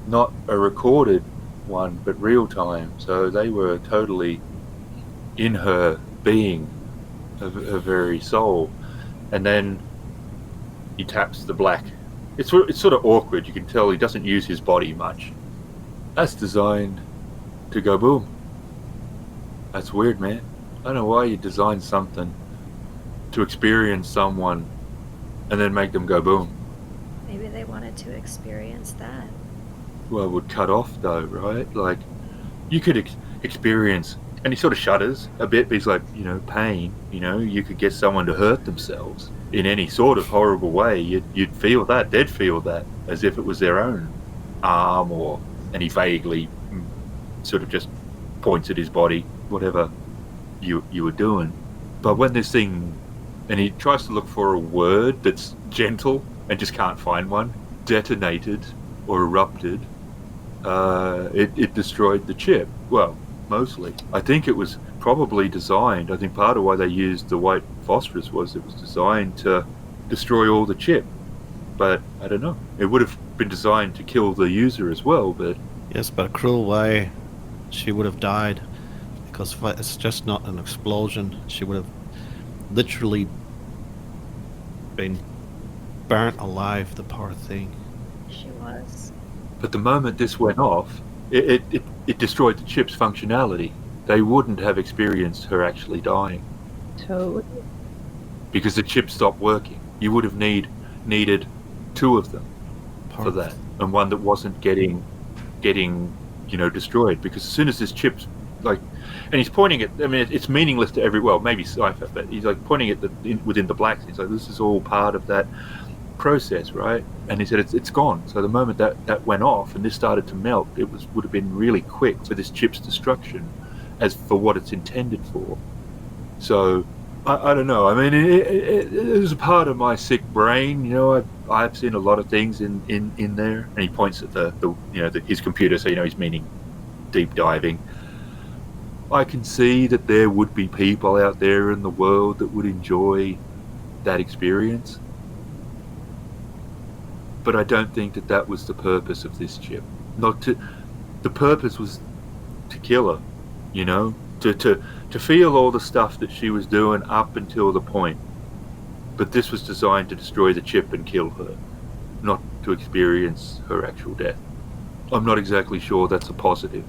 not a recorded one, but real time. So they were totally in her being, her very soul. And then he taps the black. It's sort of awkward. You can tell he doesn't use his body much. That's designed to go boom. That's weird, man. I don't know why you design something to experience someone and then make them go boom. Maybe they wanted to experience that. Well, it would cut off though, right? Like, you could experience, and he sort of shudders a bit, but he's like, pain. You could get someone to hurt themselves in any sort of horrible way. You'd feel that. They'd feel that as if it was their own arm, and he vaguely sort of just points at his body, whatever you were doing. But when this thing, and he tries to look for a word that's gentle and just can't find one, detonated or erupted, it destroyed the chip. Well, mostly. I think it was probably designed, I think part of why they used the white phosphorus was it was designed to destroy all the chip. But I don't know. It would have been designed to kill the user as well, but... Yes, but a cruel way. She would have died. Because it's just not an explosion. She would have literally been burnt alive, the poor thing. She was. But the moment this went off, it destroyed the chip's functionality. They wouldn't have experienced her actually dying. Totally. Because the chip stopped working. You would have needed two of them for that, and one that wasn't getting destroyed. Because as soon as this chip's and he's pointing at, I mean, it's meaningless to maybe Cipher, but he's like pointing at within the blacks. He's like, this is all part of that process, right? And he said it's gone. So the moment that went off and this started to melt, would have been really quick for this chip's destruction, as for what it's intended for. So I don't know. I mean, it was a part of my sick brain. I've seen a lot of things in there. And he points at his computer, so he's meaning deep diving. I can see that there would be people out there in the world that would enjoy that experience. But I don't think that was the purpose of this chip. The purpose was to kill her, to feel all the stuff that she was doing up until the point. But this was designed to destroy the chip and kill her, not to experience her actual death. I'm not exactly sure that's a positive.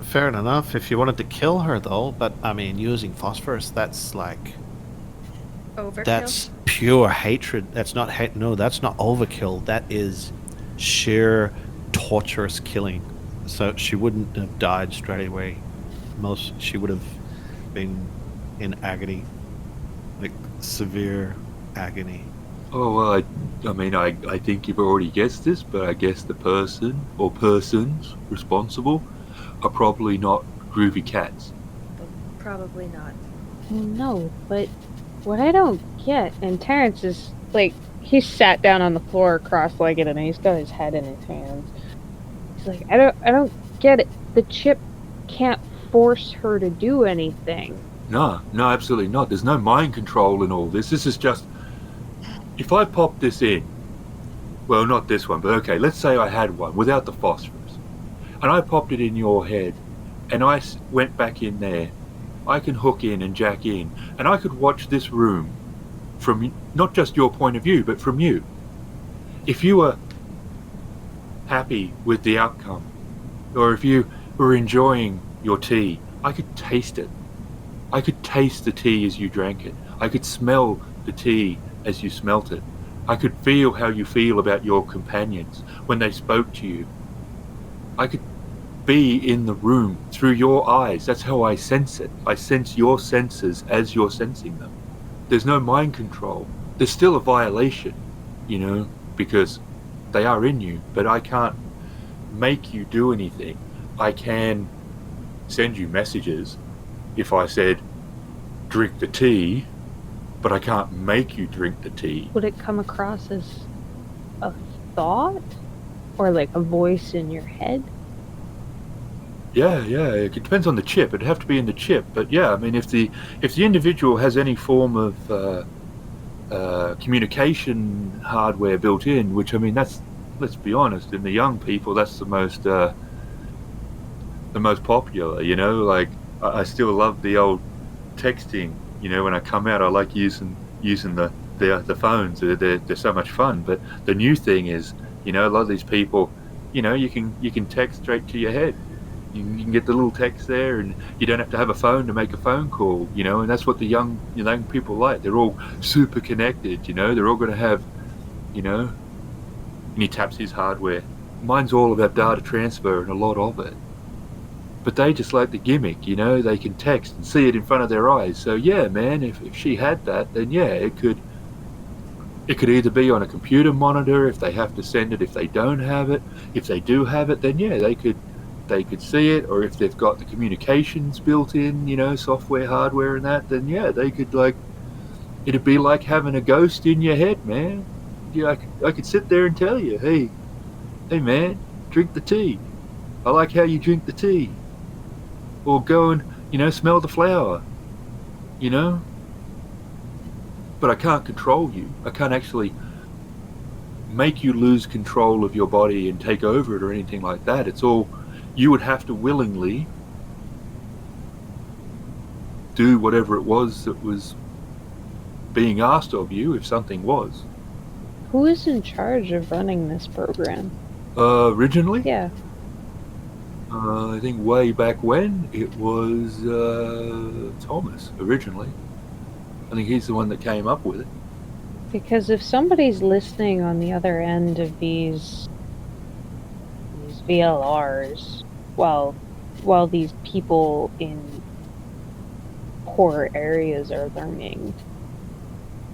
Fair enough, if you wanted to kill her though, but I mean, using phosphorus, that's like... Overkill? That's pure hatred. That's not that's not overkill. That is sheer torturous killing. So she wouldn't have died straight away. She would have been in agony, like severe agony. Oh, well, I think you've already guessed this, but I guess the person or persons responsible are probably not groovy cats. Probably not. No, but what I don't get, and Terrence is like, he's sat down on the floor cross-legged and he's got his head in his hands. He's like, I don't get it. The chip can't force her to do anything. No, absolutely not. There's no mind control in all this. This is just, if I pop this in, well, not this one, but okay, let's say I had one without the phosphorus, and I popped it in your head, and I went back in there. I can hook in and jack in, and I could watch this room from not just your point of view, but from you. If you were happy with the outcome, or if you were enjoying your tea, I could taste it. I could taste the tea as you drank it. I could smell the tea as you smelt it. I could feel how you feel about your companions when they spoke to you. I could be in the room through your eyes. That's how I sense it. I sense your senses as you're sensing them. There's no mind control. There's still a violation, because they are in you, but I can't make you do anything. I can send you messages if I said, drink the tea, but I can't make you drink the tea. Would it come across as a thought? Or like a voice in your head? Yeah, it depends on the chip. It'd have to be in the chip, but yeah, I mean, if the individual has any form of communication hardware built in, which, I mean, that's, let's be honest, in the young people, that's the most popular, like, I still love the old texting, when I come out, I like using the phones. They're so much fun, but the new thing is, a lot of these people, you can text straight to your head. You can get the little text there, and you don't have to have a phone to make a phone call, and that's what the young people like. They're all super connected, they're all going to have, and he taps his hardware. Mine's all about data transfer and a lot of it. But they just like the gimmick, they can text and see it in front of their eyes. So yeah, man, if she had that, then yeah, it could either be on a computer monitor if they have to send it, if they don't have it. If they do have it, then yeah, they could see it, or if they've got the communications built in, software, hardware and that, then yeah, they could, like, it'd be like having a ghost in your head, man. Yeah, I could sit there and tell you, hey man, drink the tea. I like how you drink the tea. Or go and, smell the flower, But I can't control you. I can't actually make you lose control of your body and take over it or anything like that. It's all, you would have to willingly do whatever it was that was being asked of you, if something was. Who is in charge of running this program? Originally? Yeah. I think way back when, it was Thomas, originally. I think he's the one that came up with it. Because if somebody's listening on the other end of these VLRs, while these people in poor areas are learning,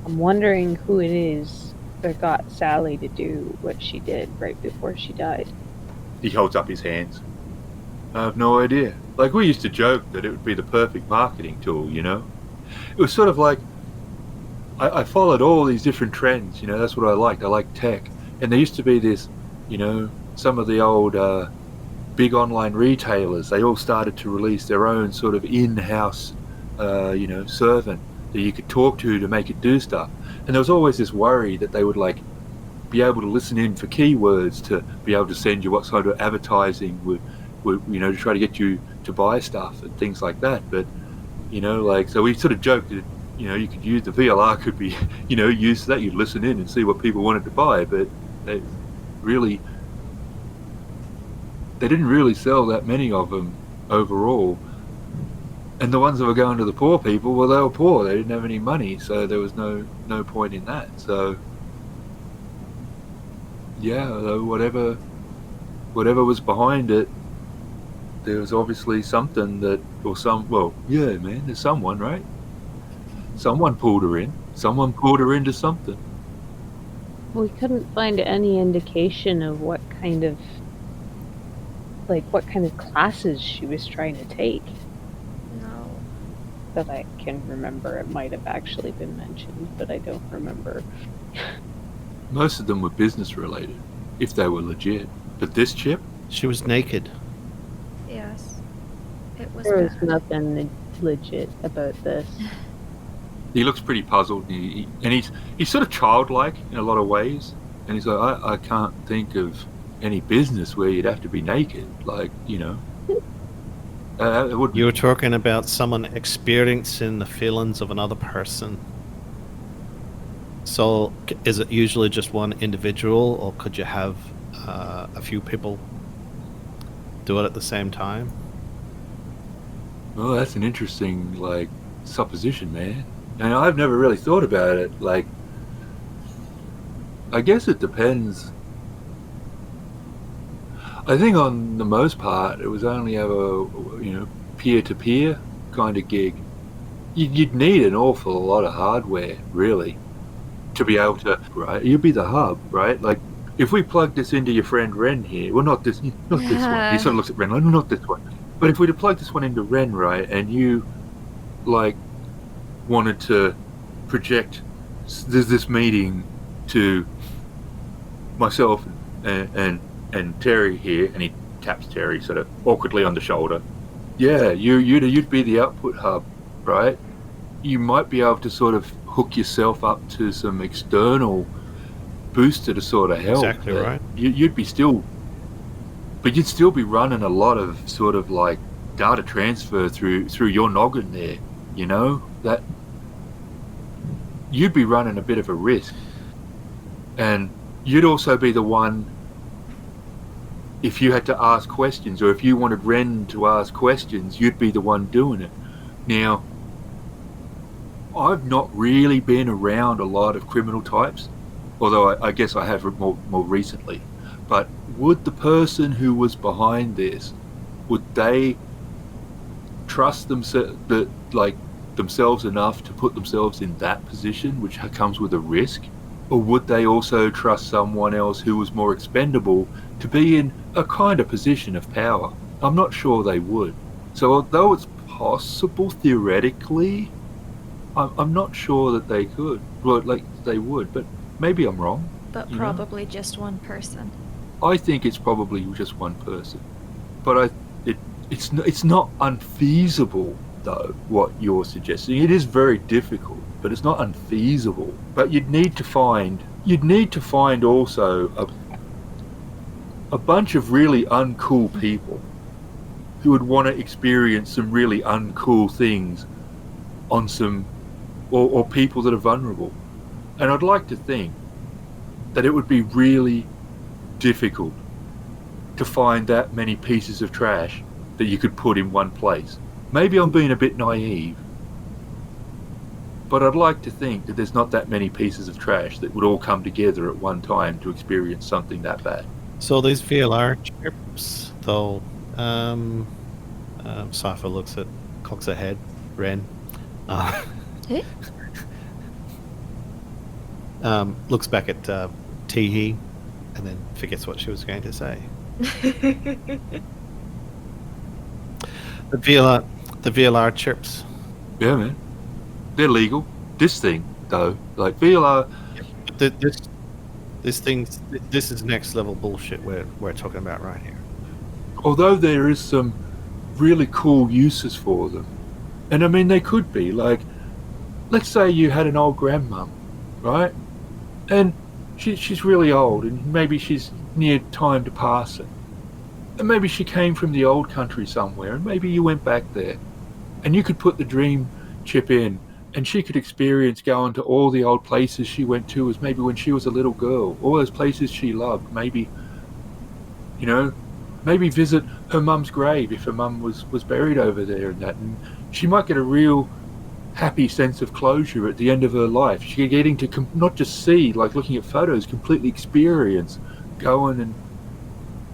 I'm wondering who it is that got Sally to do what she did right before she died. He holds up his hands. I have no idea. Like, we used to joke that it would be the perfect marketing tool, It was sort of like, I followed all these different trends, that's what I liked. I liked tech. And there used to be this, some of the old big online retailers, they all started to release their own sort of in-house, servant that you could talk to make it do stuff. And there was always this worry that they would, like, be able to listen in for keywords to be able to send you what sort of advertising would to try to get you to buy stuff and things like that. But, so we sort of joked that, you could use the VLR could be, used to that. You'd listen in and see what people wanted to buy, but they didn't really sell that many of them overall. And the ones that were going to the poor people, well, they were poor. They didn't have any money, so there was no point in that. So, yeah, whatever was behind it, there was obviously something that, yeah, man, there's someone, right? Someone pulled her in. Someone pulled her into something. We couldn't find any indication of what kind of classes she was trying to take. No. That I can remember. It might have actually been mentioned, but I don't remember. Most of them were business related, if they were legit. But this chip? She was naked. Yes. It was There was bad. nothing legit about this. He looks pretty puzzled, and he's sort of childlike in a lot of ways. And he's like, I can't think of any business where you'd have to be naked. Like, you know. It would You were talking about someone experiencing the feelings of another person. So, is it usually just one individual, or could you have a few people do it at the same time? Well, that's an interesting, like, supposition, man. And I've never really thought about it. Like, I guess it depends. I think on the most part, it was only ever, peer-to-peer kind of gig. You'd need an awful lot of hardware, really, to be able to, right? You'd be the hub, right? Like, if we plug this into your friend Wren here, well, not this one. He sort of looks at Wren like, not this one. But if we plug this one into Wren, right, and you, like, wanted to project this meeting to myself and Terry here, and he taps Terry sort of awkwardly on the shoulder. Yeah, you'd be the output hub, right? You might be able to sort of hook yourself up to some external booster to sort of help. Exactly right. You'd be still, but you'd still be running a lot of sort of like data transfer through your noggin there. You know that you'd be running a bit of a risk, and you'd also be the one. If you had to ask questions, or if you wanted Wren to ask questions, you'd be the one doing it. Now, I've not really been around a lot of criminal types, although I guess I have more recently. But would the person who was behind this, would they trust themselves enough to put themselves in that position, which comes with a risk? Or would they also trust someone else who was more expendable to be in a kind of position of power? I'm not sure they would. So although it's possible theoretically, I'm not sure that they could. Well, like they would, but maybe I'm wrong. But probably just one person. I think it's probably just one person. But it's not unfeasible though, what you're suggesting. It is very difficult, but it's not unfeasible. But you'd need to find also a bunch of really uncool people who would want to experience some really uncool things on some, or people that are vulnerable. And I'd like to think that it would be really difficult to find that many pieces of trash that you could put in one place. Maybe I'm being a bit naive, but I'd like to think that there's not that many pieces of trash that would all come together at one time to experience something that bad. So these VLR chips, though, Cipher cocks ahead, Wren. Looks back at Teehee and then forgets what she was going to say. The VLR chips. Yeah, man. They're legal. This thing, though, like VLR. This is next level bullshit we're talking about right here. Although there is some really cool uses for them, and I mean they could be like, let's say you had an old grandmum, right, and she's really old, and maybe she's near time to pass it, and maybe she came from the old country somewhere, and maybe you went back there, and you could put the dream chip in, and she could experience going to all the old places she went to as maybe when she was a little girl, all those places she loved, maybe, maybe visit her mum's grave if her mum was buried over there and that, and she might get a real happy sense of closure at the end of her life. She's getting to not just see, like looking at photos, completely experience going and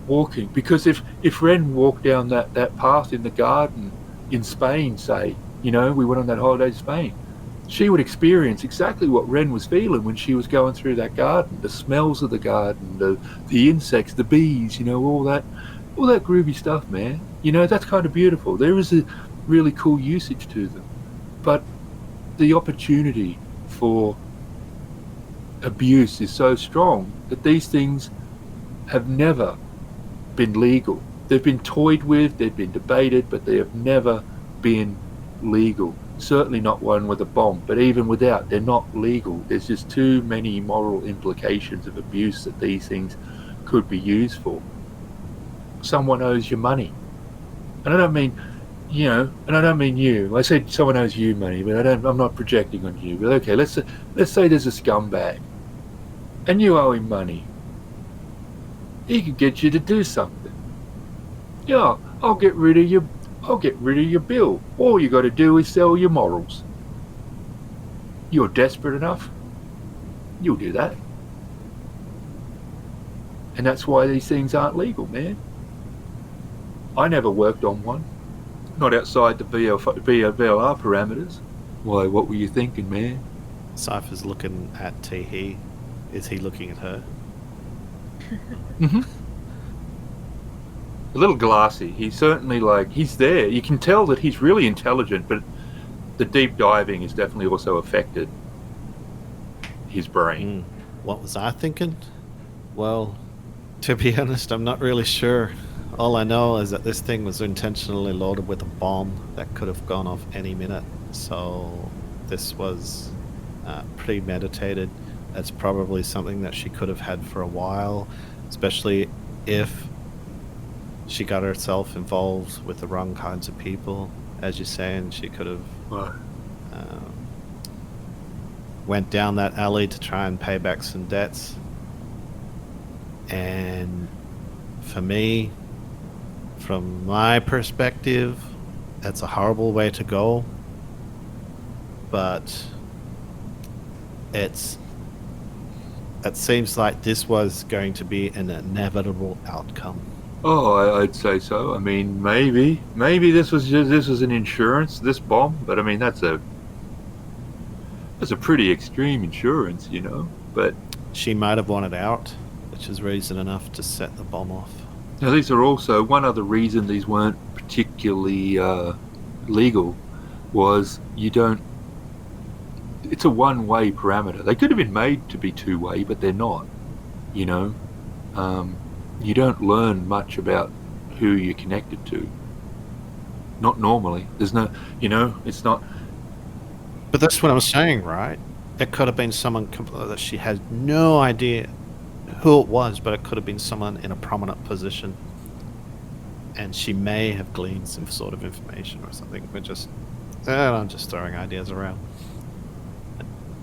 walking. Because if Wren walked down that path in the garden in Spain, say, we went on that holiday to Spain, she would experience exactly what Wren was feeling when she was going through that garden. The smells of the garden, the insects, the bees, all that groovy stuff, man. That's kind of beautiful. There is a really cool usage to them. But the opportunity for abuse is so strong that these things have never been legal. They've been toyed with, they've been debated, but they have never been legal. Certainly not one with a bomb, but even without, they're not legal. There's just too many moral implications of abuse that these things could be used for. Someone owes you money. And I don't mean, and I don't mean you. I said someone owes you money, but I'm not projecting on you. But okay, let's say there's a scumbag, and you owe him money. He could get you to do something. Yeah, I'll get rid of your bill. All you got to do is sell your morals. You're desperate enough, you'll do that. And that's why these things aren't legal, man. I never worked on one. Not outside the VLR parameters. Why, what were you thinking, man? Cypher's looking at Teehee. Is he looking at her? Mm-hmm. A little glassy. He's certainly he's there. You can tell that he's really intelligent, but the deep diving has definitely also affected his brain. What was I thinking? Well, to be honest, I'm not really sure. All I know is that this thing was intentionally loaded with a bomb that could have gone off any minute. So this was premeditated. That's probably something that she could have had for a while, especially if she got herself involved with the wrong kinds of people. As you're saying, she could have went down that alley to try and pay back some debts. And for me, from my perspective, that's a horrible way to go. But it seems like this was going to be an inevitable outcome. Oh, I'd say so. I mean, maybe this was an insurance, this bomb. But I mean, that's a pretty extreme insurance, But she might have wanted out, which is reason enough to set the bomb off. now these are also one other reason these weren't particularly legal was it's a one-way parameter. They could have been made to be two-way, but they're not. You don't learn much about who you're connected to. Not normally. There's no, it's not. But that's what I'm saying, right? It could have been someone that she had no idea who it was, but it could have been someone in a prominent position. And she may have gleaned some sort of information or something. I'm just throwing ideas around.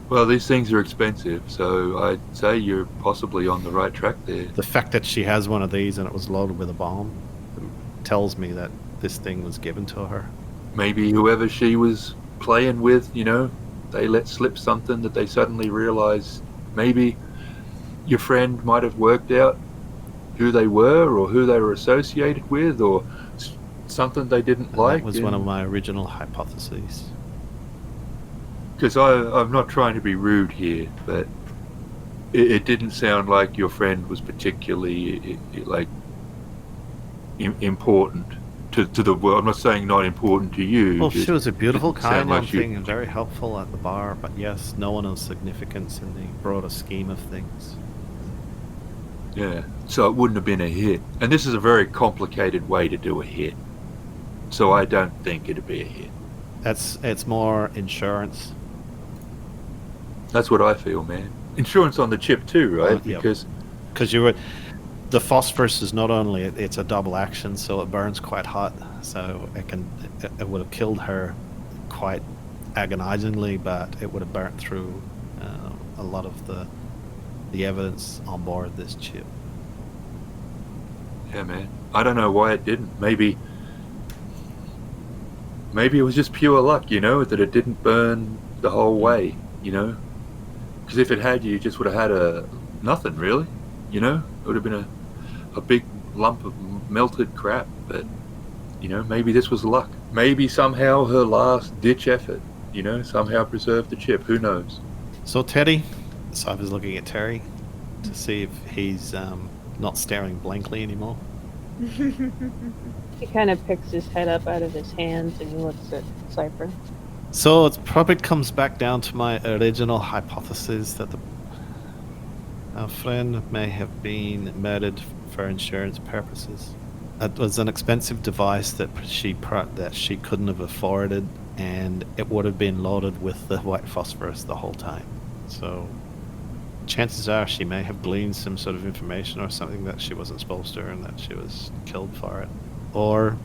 Well, these things are expensive, so I'd say you're possibly on the right track there. The fact that she has one of these and it was loaded with a bomb tells me that this thing was given to her. Maybe whoever she was playing with, they let slip something that they suddenly realized maybe your friend might have worked out who they were or who they were associated with or something they didn't like. That was one of my original hypotheses. Because I'm not trying to be rude here, but it didn't sound like your friend was particularly important to the world. I'm not saying not important to you. Well, she was a beautiful, kind young thing you... and very helpful at the bar, but yes, no one of significance in the broader scheme of things. Yeah, so it wouldn't have been a hit. And this is a very complicated way to do a hit. So I don't think it'd be a hit. It's more insurance. That's what I feel, man. Insurance on the chip too, right? Yep. Because the phosphorus is not only it's a double action, so it burns quite hot. So it would have killed her quite agonizingly, but it would have burnt through a lot of the evidence on board this chip. Yeah, man. I don't know why it didn't. Maybe it was just pure luck, that it didn't burn the whole way, Because if it had, you just would have had nothing, really, It would have been a big lump of melted crap, but, maybe this was luck. Maybe somehow her last-ditch effort, somehow preserved the chip. Who knows? So Teddy, Cypher's looking at Terry to see if he's not staring blankly anymore. He kind of picks his head up out of his hands and he looks at Cipher. So it probably comes back down to my original hypothesis that our friend may have been murdered for insurance purposes. It was an expensive device that she couldn't have afforded, and it would have been loaded with the white phosphorus the whole time. So chances are she may have gleaned some sort of information or something that she wasn't supposed to, and that she was killed for it. Or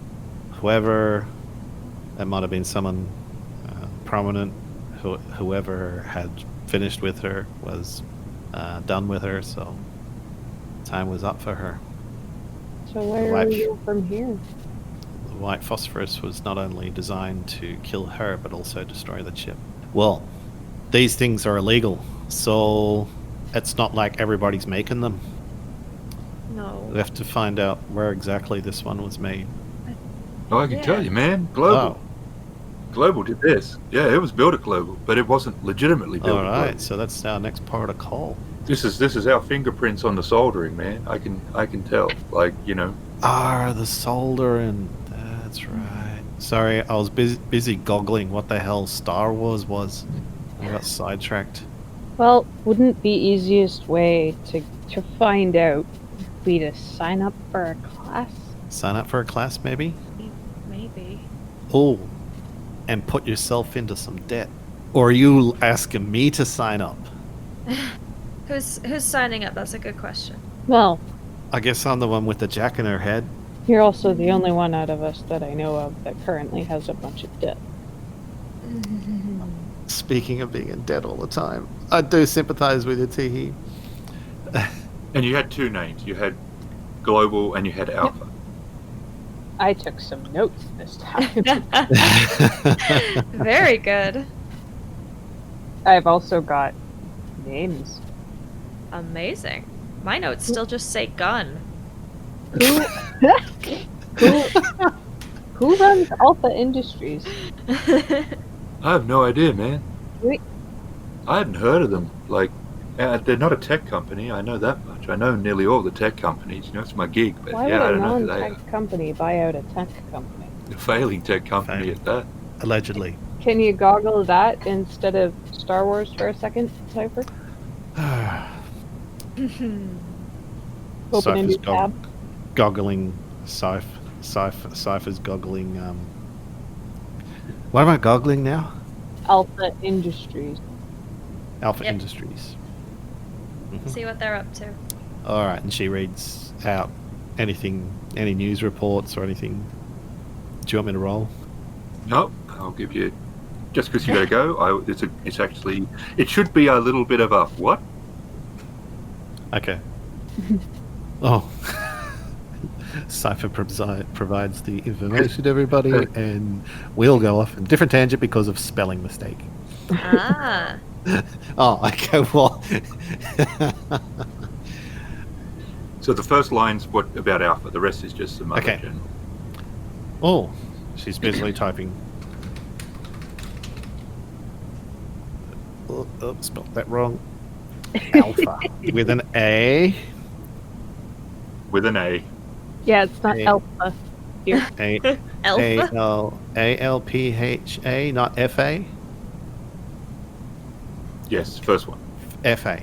whoever, that might have been someone prominent, whoever had finished with her was done with her, so time was up for her. So where are you from here? The white phosphorus was not only designed to kill her, but also destroy the chip. Well, these things are illegal, so it's not like everybody's making them. No. We have to find out where exactly this one was made. Oh, I can tell you, man. Global. Global did this. Yeah, it was built at Global, but it wasn't legitimately built at Alright, Global. so that's our next protocol. This is our fingerprints on the soldering, man. I can tell. Like, you know. Ah, the soldering. That's right. Sorry, I was busy goggling what the hell Star Wars was. I got sidetracked. Well, wouldn't the easiest way to find out be to sign up for a class? Sign up for a class, maybe? Maybe. Oh, and put yourself into some debt. Or are you asking me to sign up? Who's signing up? That's a good question. Well, I guess I'm the one with the jack in her head. you're also the only one out of us that I know of that currently has a bunch of debt. Speaking of being in debt all the time, I do sympathize with you, Teehee. And you had two names. You had Global and you had Alpha. I took some notes this time. Very good. I've also got names. Amazing. My notes still just say gun. Who who runs Alpha Industries? I have no idea, man. Wait. I hadn't heard of them. Like, they're not a tech company. I know that much. I know nearly all the tech companies. You know, it's my gig. But Why yeah, I would a don't know who they are. non-tech company buy out a tech company? A failing tech company at that. Allegedly. Can you goggle that instead of Star Wars for a second, Cipher? Open a new tab. Goggling Cypher's goggling. What am I goggling now? Alpha Industries. Alpha Yep. Industries. See what they're up to. Alright, and she reads out anything, any news reports or anything. Do you want me to roll? No, I'll give you. Just because you gotta go, it's actually. It should be a little bit of a what? Okay. Oh. Cipher provides the information to everybody, and we'll go off in a different tangent because of spelling mistake. Ah. Oh, okay, well. So the first line's what about Alpha. The rest is just some other Okay. general. Oh, she's busily typing. Oh, spelled that wrong. Alpha. With an A. With an A. Yeah, it's not Hey. Alpha. Here. A Alpha? Alpha, not FA? Yes, first one. FA.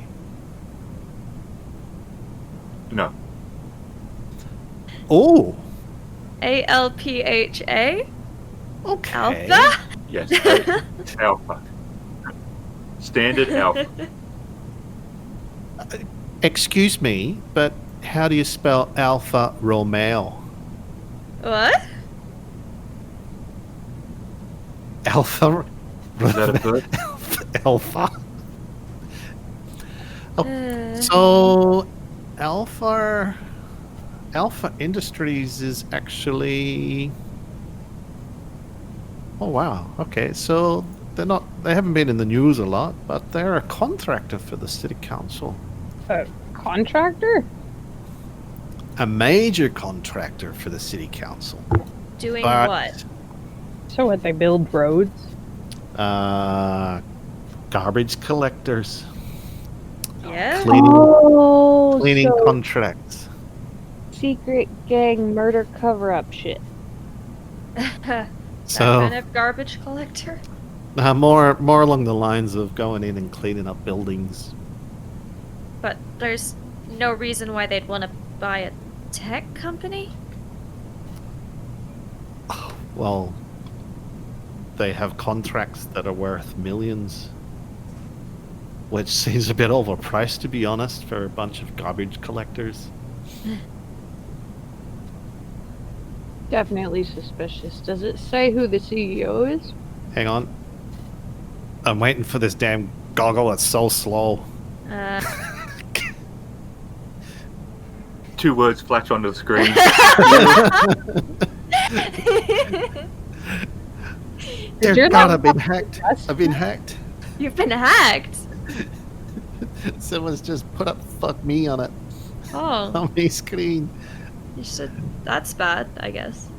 No. Oh, ALPHA? okay. Alpha? Yes. Alpha. Standard Alpha. Excuse me, but how do you spell Alpha Romeo? What? Alpha. Is that a bird? Alpha. Oh, so Alpha Industries is actually. Oh wow. Okay, so they haven't been in the news a lot, but they're a contractor for the city council. A contractor? A major contractor for the city council. Doing But, what? So what, they build roads? Garbage collectors, Yeah? cleaning so contracts. secret gang murder cover-up shit. That So kind of garbage collector? more along the lines of going in and cleaning up buildings. But there's no reason why they'd want to buy a tech company? Well, they have contracts that are worth millions, which seems a bit overpriced, to be honest, for a bunch of garbage collectors. Definitely suspicious. Does it say who the CEO is? Hang on. I'm waiting for this damn goggle. It's so slow. 2 words flash onto the screen. Dear You're God, not I've been hacked. us. I've been hacked. You've been hacked. Someone's just put up "fuck me" on it Oh, on my screen. you should. That's bad, I guess.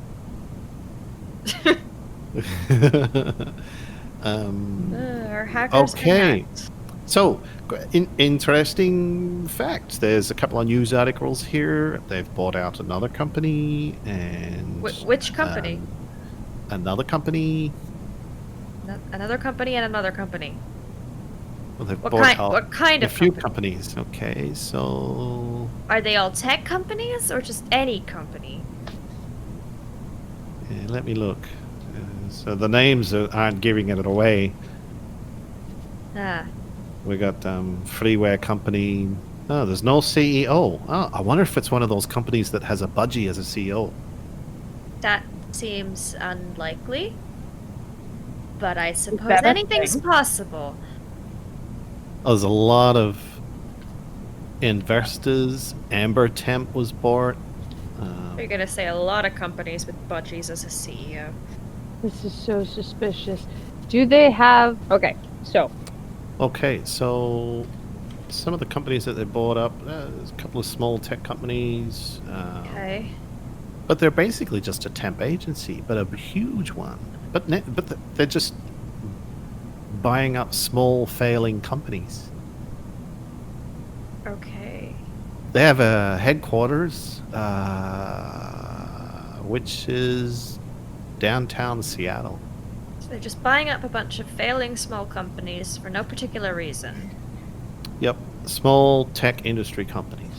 Our hackers been Okay. hacked. So, interesting fact. There's a couple of news articles here. They've bought out another company and Which company? another company. Another company and another company. Well, they've What bought kind? out What kind a of few company? companies. Okay, so Are they all tech companies or just any company? let me look. So the names aren't giving it away. Ah, We got freeware company. Oh, there's no CEO. Oh, I wonder if it's one of those companies that has a budgie as a CEO. that seems unlikely. But I suppose that a anything's thing? possible. There's a lot of investors. Amber Temp was bought. You're gonna say a lot of companies with budgies as a CEO. This is so suspicious. Do they have... Okay, so Okay, so some of the companies that they bought up, there's a couple of small tech companies. Okay. But they're basically just a temp agency, but a huge one. But they're just buying up small failing companies. Okay. They have a headquarters, which is downtown Seattle. So they're just buying up a bunch of failing small companies for no particular reason. Yep, small tech industry companies.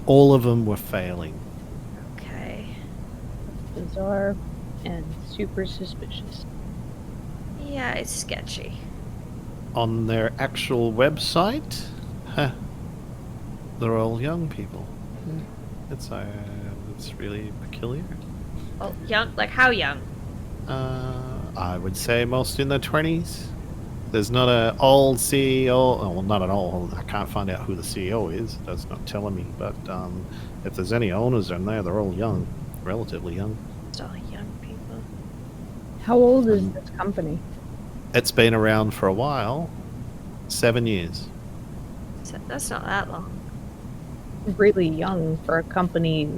All of them were failing. Okay. bizarre and super suspicious. Yeah, it's sketchy. On their actual website, they're all young people. It's really peculiar. Well, young, like how young? I would say most in their 20s. There's not an old CEO. Oh, well, not at all. I can't find out who the CEO is. That's not telling me. But if there's any owners in there, they're all young, relatively young. It's all young people. How old is this company? It's been around for a while. 7 years. So that's not that long. Really young for a company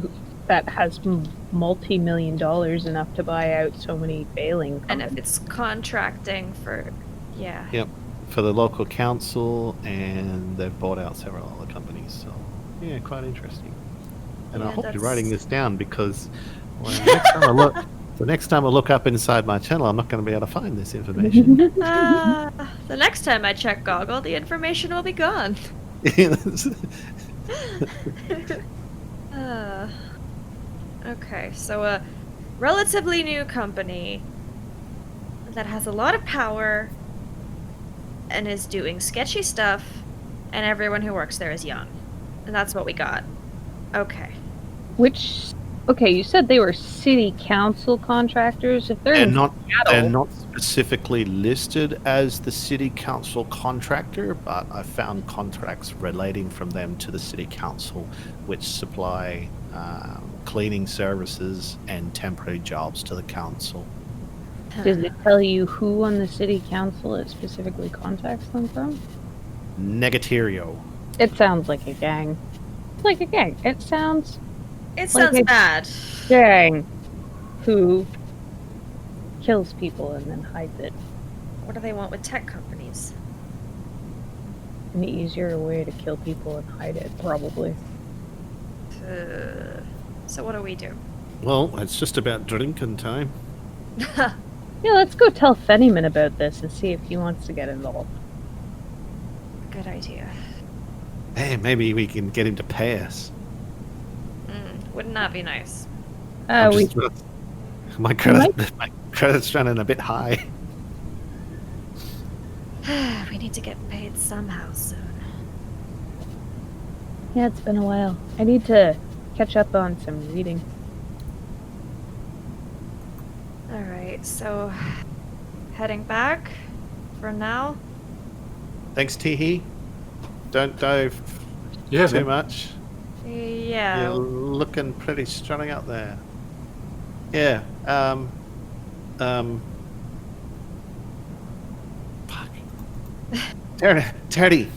that has multi-million dollars enough to buy out so many failing And companies. if it's contracting for, yeah. Yep. For the local council, and they've bought out several other companies. So, yeah, quite interesting. And I Yeah, hope you're that's- writing this down because the next time I look up inside my channel, I'm not going to be able to find this information. The next time I check Goggle, the information will be gone. Okay, so a relatively new company that has a lot of power and is doing sketchy stuff, and everyone who works there is young. And that's what we got. Okay. Okay, you said they were city council contractors. If they're They're in not, Seattle, they're not specifically listed as the city council contractor, but I found contracts relating from them to the city council, which supply cleaning services and temporary jobs to the council. does it tell you who on the city council it specifically contacts them from? Negaterio. It sounds like a gang. It's like a gang. It sounds It sounds Like bad. gang who kills people and then hides it. What do they want with tech companies? An easier way to kill people and hide it, probably. So what do we do? Well, it's just about drinking time. Yeah, let's go tell Fennyman about this and see if he wants to get involved. Good idea. Hey, maybe we can get him to pay us. Would not be nice. We my credit's running a bit high. We need to get paid somehow soon. Yeah, it's been a while. I need to catch up on some reading. Alright, so heading back for now. Thanks, Teehee. Don't dive too much. Yeah. You're looking pretty strutting out there. Yeah. Fuck. Terry.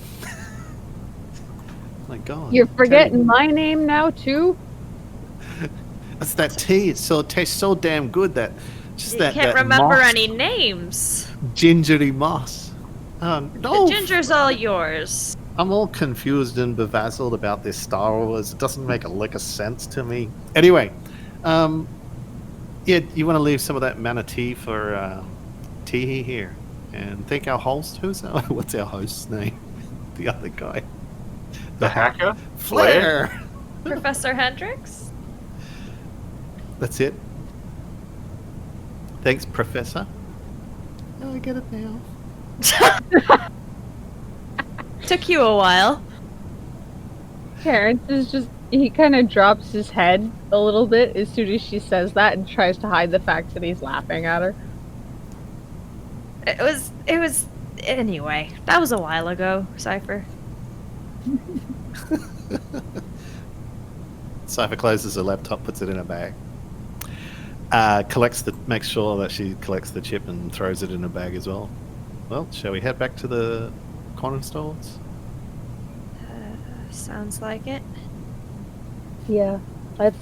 My God. You're forgetting Terry. my name now too? That's that tea. It tastes so damn good that You can't remember moss, any names. gingery moss. No. The ginger's all yours. I'm all confused and bevazzled about this Star Wars. It doesn't make a lick of sense to me. Anyway, yeah, you want to leave some of that mana tea for Teehee here, and thank our host. What's our host's name? The other guy. The hacker? Flair. Professor Hendricks? That's it. Thanks, Professor. Oh, I get it now. Took you a while. Terrence is just, he kind of drops his head a little bit as soon as she says that and tries to hide the fact that he's laughing at her. It was, anyway, that was a while ago, Cipher. Cipher closes her laptop, puts it in a bag. Makes sure that she collects the chip and throws it in a bag as well. Well, shall we head back to the corner stores? Sounds like it. Yeah, let's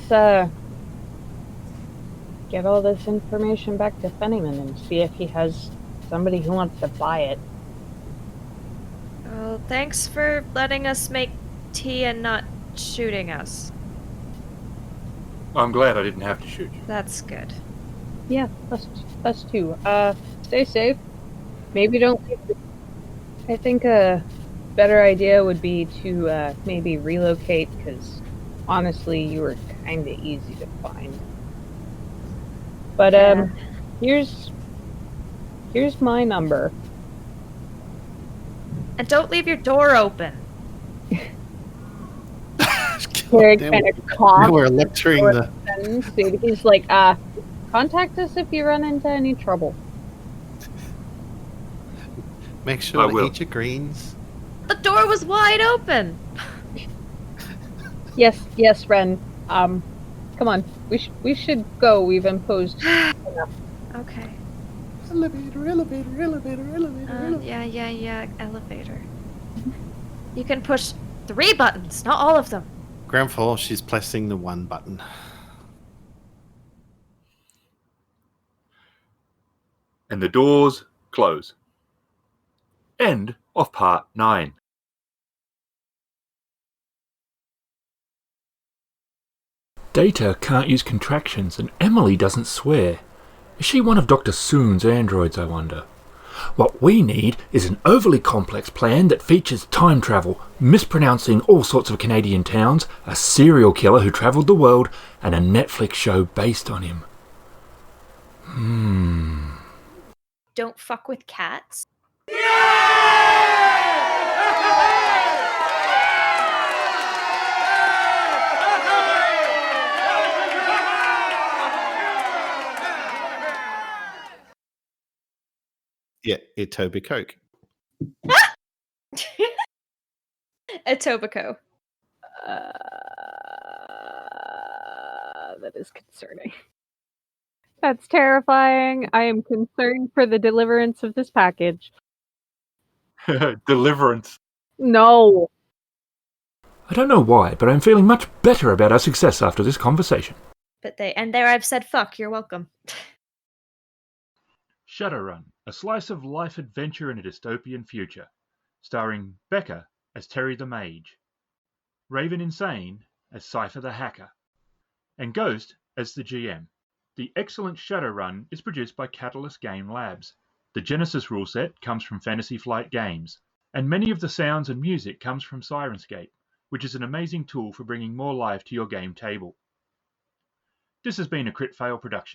get all this information back to Fennyman and see if he has somebody who wants to buy it. Well, thanks for letting us make tea and not shooting us. I'm glad I didn't have to shoot you. That's good. Yeah, us too. Stay safe. Maybe don't leave I think a better idea would be to maybe relocate, because honestly, you were kind of easy to find. But Yeah. here's my number. And don't leave your door open. Terry kind of coughs. We're lecturing the... Dude, he's like, contact us if you run into any trouble. Make sure I to will. eat your greens. The door was wide open. Yes, Wren. Come on, we should go. We've imposed enough. Okay. Elevator. Yeah, elevator. You can push 3 buttons, not all of them. Grandfather, she's pressing the 1 button. And the doors close. End of part 9. Data can't use contractions and Emily doesn't swear. Is she one of Dr. Soon's androids, I wonder? What we need is an overly complex plan that features time travel, mispronouncing all sorts of Canadian towns, a serial killer who travelled the world, and a Netflix show based on him. Don't fuck with cats. Yeah, Toby Coke. Etobicoke. That is concerning. That's terrifying. I am concerned for the deliverance of this package. Deliverance. No. I don't know why, but I'm feeling much better about our success after this conversation. But there I've said fuck, you're welcome. Shadowrun, a slice of life adventure in a dystopian future, starring Becca as Terry the Mage, Raveninsane as Cipher the Hacker, and Ghost as the GM. The excellent Shadowrun is produced by Catalyst Game Labs. The Genesys rule set comes from Fantasy Flight Games, and many of the sounds and music comes from Sirenscape, which is an amazing tool for bringing more life to your game table. This has been a Kritfayle production.